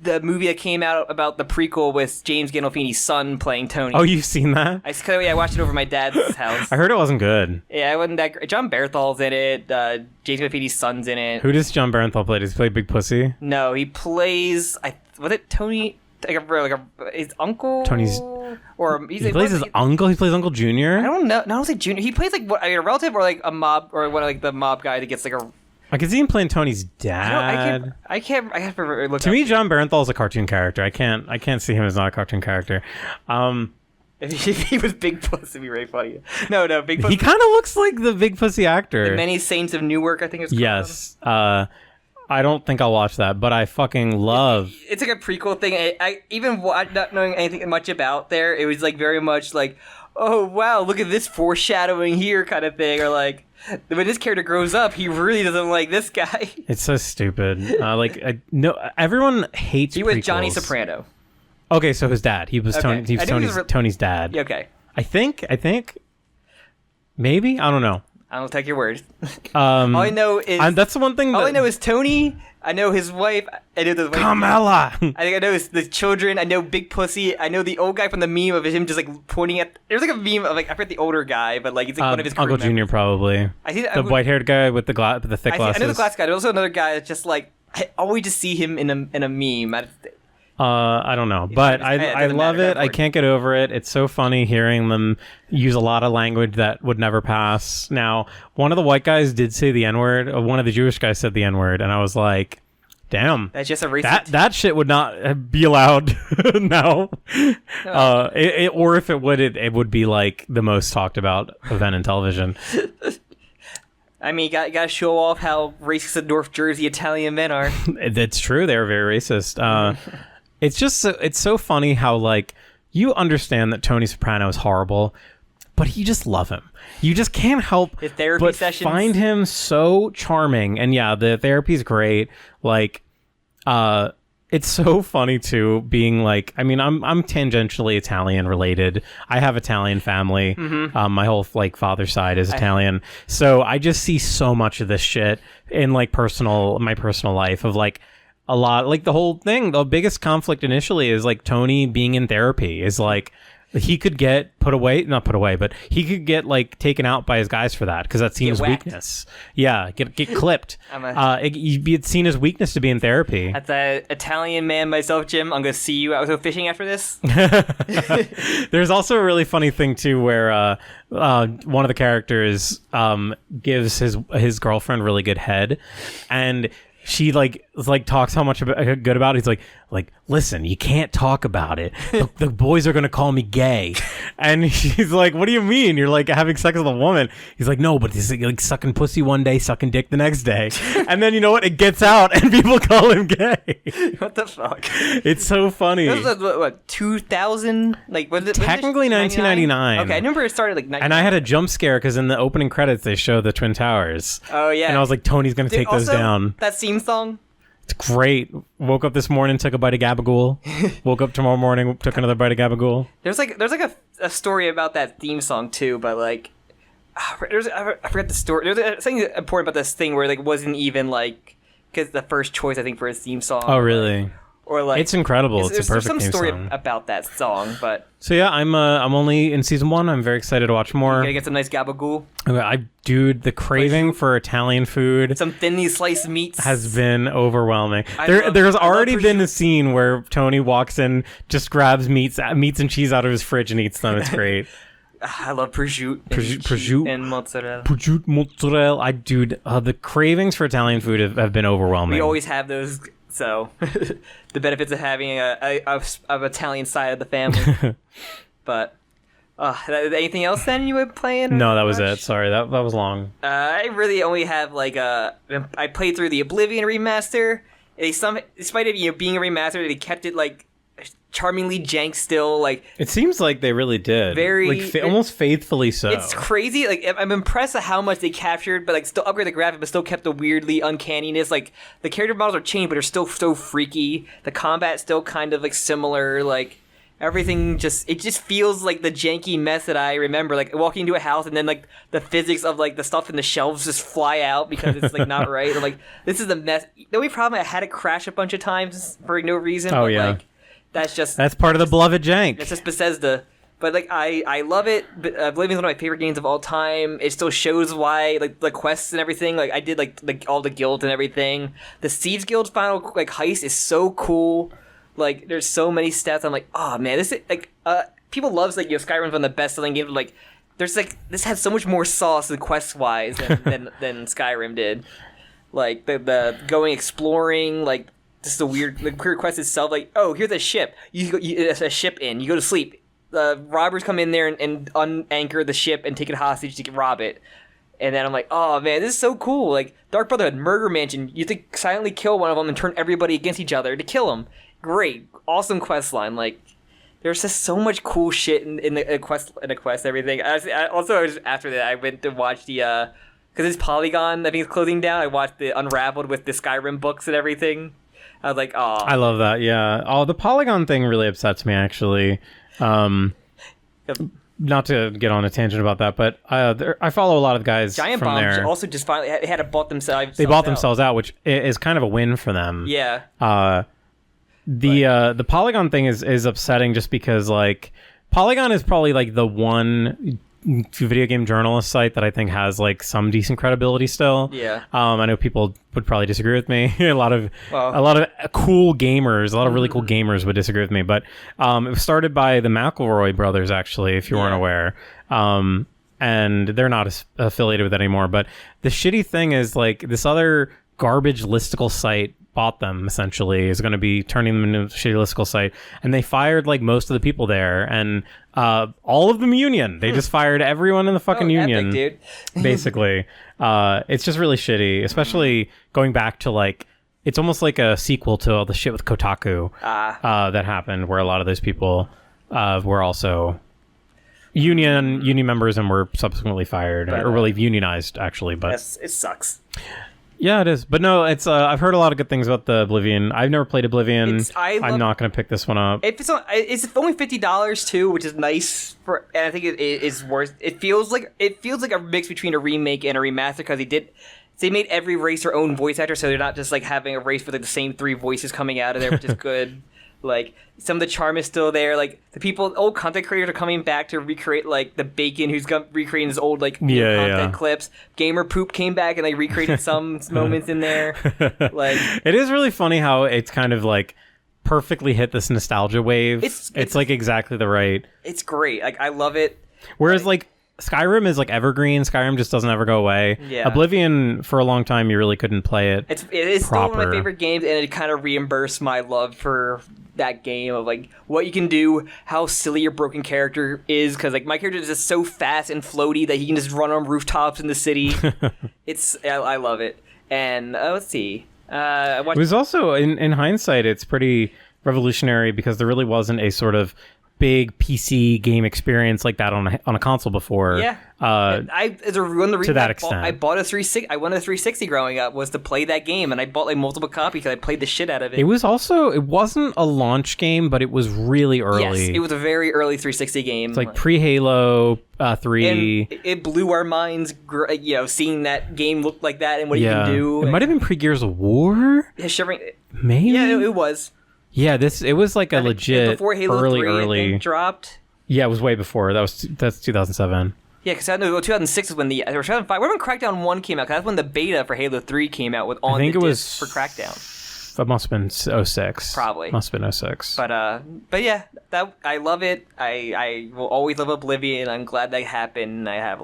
the movie that came out about the prequel with James Gandolfini's son playing Tony. Oh, you've seen that? I watched it over at my dad's house. I heard it wasn't good. Yeah, it wasn't that great. John Bernthal's in it. James Gandolfini's son's in it. Who does John Bernthal play? Does he play Big Pussy? No, he plays. Was it Tony? His uncle? Tony's. Or he plays his uncle. He plays Uncle Junior. I don't know. No, I don't say Junior. He plays like a relative or like a mob or one of like the mob guy that gets like a. I can see him playing Tony's dad. I can't look. To me, John Bernthal is a cartoon character. I can't see him as not a cartoon character. If he was Big Puss, it'd be very funny. No, Big Puss. He kind of looks like the Big Pussy actor. The Many Saints of Newark, I think it's called. Yes. I don't think I'll watch that, but I fucking love. It's like a prequel thing. I even not knowing anything much about there, it was like very much like, oh wow, look at this foreshadowing here kind of thing, or like. When this character grows up, he really doesn't like this guy. It's so stupid. No, everyone hates. He was prequels. Johnny Soprano. Okay, so his dad. He was okay. Tony's dad. Okay. I think. Maybe I don't know. I don't take your word. All I know is that's the one thing. All I know is Tony. I know his wife. I know the wife. Carmela. I think I know the children. I know Big Pussy. I know the old guy from the meme of him just like pointing at. There's like a meme of like I forget the older guy, but like it's like one of his Uncle Junior probably. I see the white-haired guy with the thick glasses. I know the glass guy. There's also another guy that's just like I always just see him in a meme. I don't know, but I love it. I can't get over it. It's so funny hearing them use a lot of language that would never pass. Now, one of the white guys did say the N-word. One of the Jewish guys said the N-word, and I was like, damn. That's just a racist. That shit would not be allowed now. Or if it would, it would be like the most talked about event in television. I mean, you gotta show off how racist the North Jersey Italian men are. That's true. They're very racist. It's just it's so funny how like you understand that Tony Soprano is horrible, but you just love him. You just can't help his therapy sessions. Find him so charming. And yeah, the therapy's great. Like, it's so funny too. Being like, I mean, I'm tangentially Italian related. I have Italian family. Mm-hmm. My whole like father's side is Italian, so I just see so much of this shit in like my personal life of like. A lot like the whole thing. The biggest conflict initially is like Tony being in therapy is like he could get not put away, but he could get like taken out by his guys for that because that's seen as weakness. Yeah, get clipped. You'd be seen as weakness to be in therapy. That's an Italian man myself, Jim. I'm gonna see you out fishing after this. There's also a really funny thing too where one of the characters gives his girlfriend really good head, and she talks how much good about it. He's like, listen, you can't talk about it. The boys are gonna call me gay. And she's like, what do you mean? You're like having sex with a woman. He's like, no, but he's like sucking pussy one day, sucking dick the next day. And then you know what? It gets out and people call him gay. What the fuck? It's so funny. That was what 2000? Like was it technically 1999? Okay, I remember it started like 1999. And I had a jump scare because in the opening credits they show the Twin Towers. Oh yeah. And I was like, Tony's gonna take those down. That theme song. It's great. Woke up this morning, took a bite of gabagool. Woke up tomorrow morning, took another bite of gabagool. There's a story about that theme song too, but like, I forgot the story. There's something important about this thing where like wasn't even like because the first choice I think for his theme song. Oh really? Or like it's incredible. It's a perfect some theme story song. about that song, but so yeah, I'm only in season 1. I'm very excited to watch more. Gonna get some nice gabagool. Dude, the craving for Italian food, some thinly sliced meats, has been overwhelming. There's already been a scene where Tony walks in, just grabs meats and cheese out of his fridge and eats them. It's great. I love prosciutto and mozzarella. Prosciutto, mozzarella. The cravings for Italian food have been overwhelming. We always have those. So, the benefits of having of Italian side of the family. But, anything else then you were playing? No, that was it. Sorry, that was long. I really only have I played through the Oblivion remaster. Despite it being a remaster, they kept it like charmingly jank still. Like it seems like they really did, almost faithfully so. It's crazy. Like I'm impressed at how much they captured, but like still upgrade the graphics, but still kept the weirdly uncanniness. Like the character models are changed, but they're still so freaky. The combat still kind of like similar. Like everything just feels like the janky mess that I remember. Like walking into a house and then like the physics of like the stuff in the shelves just fly out because it's like not right. I'm like this is a mess. The only problem I had it crash a bunch of times for no reason. Oh but, yeah. Like, that's part of the beloved jank. It's just Bethesda. But like I love it. Oblivion's one of my favorite games of all time. It still shows why like the quests and everything. Like I did like all the guilds and everything. The Thieves Guild final like heist is so cool. Like there's so many stats. I'm like, oh man, this is like people loves like Skyrim's one of the best selling games. But, like there's like this has so much more sauce and quest wise than Skyrim did. Like the going exploring like. This is a weird quest itself. Like, oh, here's a ship. It's a ship inn. You go to sleep. Robbers come in there and unanchor the ship and take it hostage to rob it. And then I'm like, oh man, this is so cool. Like Dark Brotherhood, Murder Mansion. You have to silently kill one of them and turn everybody against each other to kill them. Great, awesome quest line. Like, there's just so much cool shit in the quest. Everything. After that, I went to watch the because it's Polygon. I think it's closing down. I watched the Unraveled with the Skyrim books and everything. I was like, oh. I love that, yeah. Oh, the Polygon thing really upsets me, actually. Not to get on a tangent about that, but I follow a lot of guys Giant from Bomb there. also just finally had to bought themselves. They bought themselves out, which is kind of a win for them. Yeah. The Polygon thing is upsetting just because, like, Polygon is probably, like, the one video game journalist site that I think has like some decent credibility still. Yeah. I know people would probably disagree with me. a lot of cool gamers, a lot of really cool gamers would disagree with me. But it was started by the McElroy brothers, actually, if you weren't aware. And they're not affiliated with it anymore. But the shitty thing is like this other garbage listicle site bought them, essentially, is going to be turning them into a shitty listicle site. And they fired like most of the people there. And all of them union. They just fired everyone in the fucking union. Epic, dude. Basically. It's just really shitty, especially going back to like, it's almost like a sequel to all the shit with Kotaku that happened, where a lot of those people were also union members and were subsequently fired, or really unionized, actually. But yes, it sucks. Yeah, it is. But no, it's I've heard a lot of good things about the Oblivion. I've never played Oblivion. I'm not going to pick this one up. It's only $50 too, which is nice and I think it is worth. It feels like a mix between a remake and a remaster because they made every race their own voice actor, so they're not just like having a race with like the same three voices coming out of there, which is good. Like, some of the charm is still there. Like, old content creators are coming back to recreate, like, the Bacon who's recreating his old, like, content clips. Gamer Poop came back and, like, recreated some moments in there. Like, it is really funny how it's kind of, like, perfectly hit this nostalgia wave. It's like, exactly the right... It's great. Like, I love it. Whereas, like Skyrim is like evergreen. Skyrim just doesn't ever go away. Yeah. Oblivion, for a long time, you really couldn't play it. It is still one of my favorite games, and it kind of reimbursed my love for that game of like what you can do, how silly your broken character is, because like my character is just so fast and floaty that he can just run on rooftops in the city. I love it. And let's see. It was also in hindsight, it's pretty revolutionary because there really wasn't a sort of big PC game experience like that on a console before. Yeah. One of the reasons to that extent. I bought a 360. I wanted a 360 growing up was to play that game, and I bought like multiple copies because I played the shit out of it. It wasn't a launch game, but it was really early. Yes, it was a very early 360 game. It's like pre-Halo 3. And it blew our minds, seeing that game look like that and what you can do. It might have been pre-Gears of War? Yeah, maybe? Yeah, it was. Yeah, it was like a legit before Halo early 3 dropped. Yeah, it was way before. That's 2007. Yeah, because I know 2006 is when or 2005. When Crackdown 1 came out? Because that's when the beta for Halo 3 came out I think it was for Crackdown. It must have been 06. Probably. Must have been 06. But yeah, I love it. I will always love Oblivion. I'm glad that happened. I have.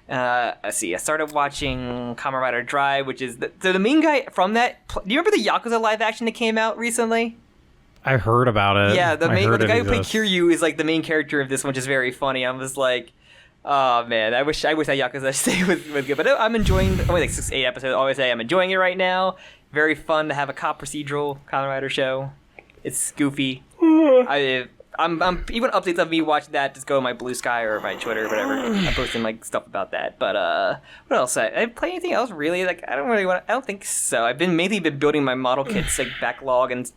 Let's see. I started watching Kamen Rider Drive, which is the main guy from that. Do you remember the Yakuza live action that came out recently? I heard about it. Yeah, the guy who played Kiryu is like the main character of this one, which is very funny. I'm just like, oh man, I wish that Yakuza stay was good. But I'm enjoying only like 6-8 episodes. I always say I'm enjoying it right now. Very fun to have a cop procedural Kamen Rider show. It's goofy. I'm even updates of me watching that just go on my Blue Sky or my Twitter or whatever. I'm posting like stuff about that. But what else? I play anything else really? Like I don't think so. I've mainly been building my model kits like backlog and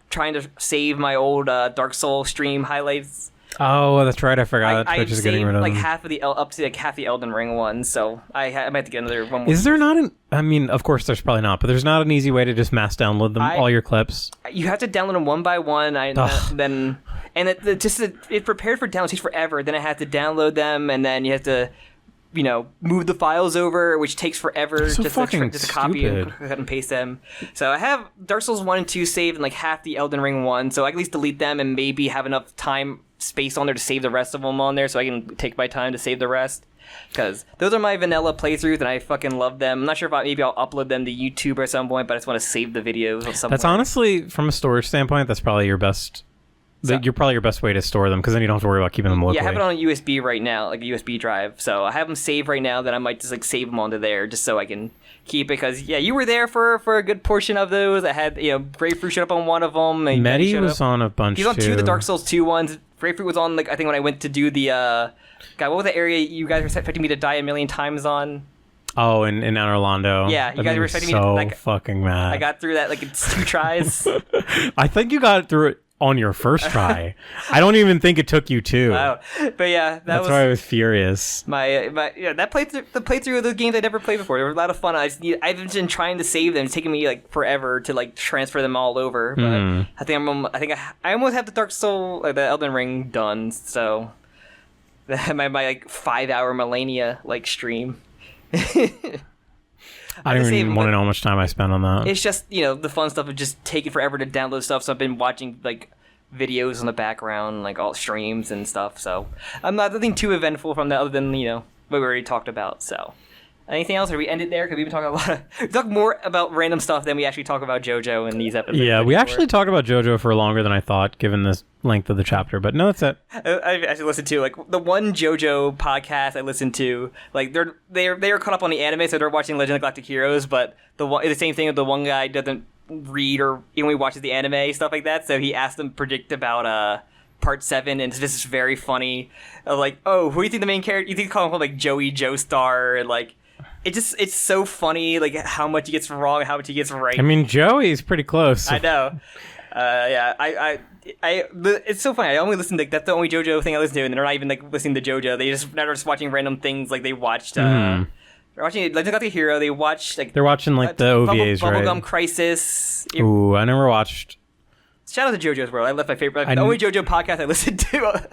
trying to save my old Dark Souls stream highlights. Oh, that's right. I forgot. I just getting rid of like them. half the Elden Ring one, so I might have to get another one. Is there not I mean, of course, there's probably not, but there's not an easy way to just mass download them, all your clips. You have to download them one by one. It prepared for download takes forever. Then I had to download them, and then you have to, move the files over, which takes forever so just to copy and cut and paste them. So I have Dark Souls 1 and 2 saved and like half the Elden Ring 1, so I can at least delete them and maybe have enough space on there to save the rest of them on there so I can take my time to save the rest. Because those are my vanilla playthroughs and I fucking love them. I'm not sure if maybe I'll upload them to YouTube at some point, but I just want to save the videos at some point. That's honestly, from a storage standpoint, that's probably your best... you're probably your best way to store them because then you don't have to worry about keeping them locally. Yeah, I have it on a USB right now, like a USB drive. So I have them saved right now. Then I might just like save them onto there just so I can keep it. Because you were there for a good portion of those. I had Grapefruit showed up on one of them. Medi was on a bunch. He's on two of the Dark Souls 2 ones. Grapefruit was on I think when I went to do the God, what was the area you guys were expecting me to die a million times on? Oh, in Orlando. Yeah, you guys were expecting me to fucking mad. I got through that like it's 2 tries. I think you got through it on your first try. I don't even think it took you 2. Wow. But yeah, that's why I was furious. The playthrough of those games I never played before. They were a lot of fun. I've been trying to save them. It's taken me like forever to like transfer them all over. But I almost have the Dark Soul, the Elden Ring done. So my like 5-hour Millennia like stream. I don't even want to know how much time I spent on that. It's just, the fun stuff of just taking forever to download stuff. So I've been watching, like, videos in the background, like, all streams and stuff. So I'm not nothing too eventful from that other than, what we already talked about. So anything else? Or we end it there? Because we've been talking we talk more about random stuff than we actually talk about JoJo in these episodes. Yeah, we actually talked about JoJo for longer than I thought, given the length of the chapter. But no, that's it. I actually listened to like the one JoJo podcast I listened to. Like they're caught up on the anime, so they're watching Legend of Galactic Heroes. But the same thing with the one guy doesn't read or he only watches the anime stuff like that. So he asked them to predict about Part 7, and this is very funny. Like, oh, who do you think the main character? You think they call him like Joey Joestar and like. It's so funny, like how much he gets wrong, how much he gets right. I mean, Joey's pretty close. I know. It's so funny. I only listen to that's the only JoJo thing I listen to, and they're not even like listening to JoJo. They're just watching random things. Like they watched. They're watching Legend of Galactic Hero. They watched like they're watching like the OVAs, right? Bubblegum Crisis. Ooh, I never watched. Shout out to JoJo's World. I left my favorite. The only JoJo podcast I listen to.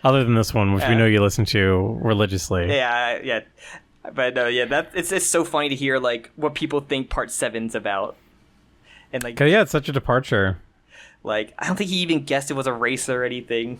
Other than this one, which we know you listen to religiously. Yeah. But it's so funny to hear like what people think Part 7's about. And like, it's such a departure. Like, I don't think he even guessed it was a race or anything.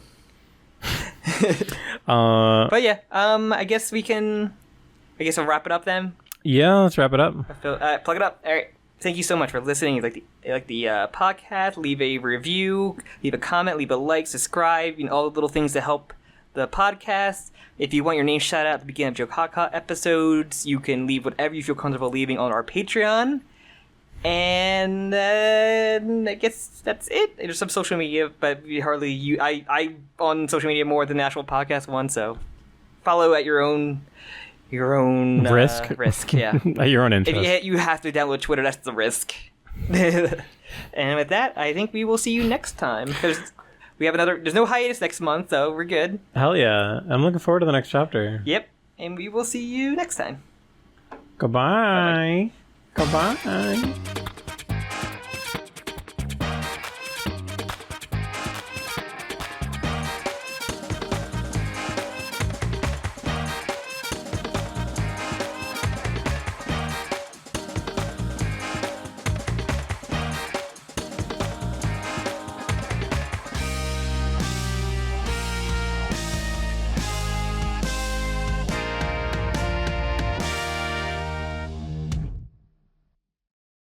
But yeah, I guess I'll wrap it up then. Yeah, let's wrap it up. Plug it up. All right. Thank you so much for listening. If you like the podcast, leave a review, leave a comment, leave a like, subscribe, all the little things to help the podcast. If you want your name shout out at the beginning of JOKAKAKA episodes, you can leave whatever you feel comfortable leaving on our Patreon. And I guess that's it. There's some social media, but we hardly I on social media more than the actual podcast one, so follow at your own risk. Yeah. At your own interest. If you have to download Twitter, that's the risk. And with that, I think we will see you next time. There's no hiatus next month, so we're good. Hell yeah. I'm looking forward to the next chapter. Yep. And we will see you next time. Goodbye. Goodbye.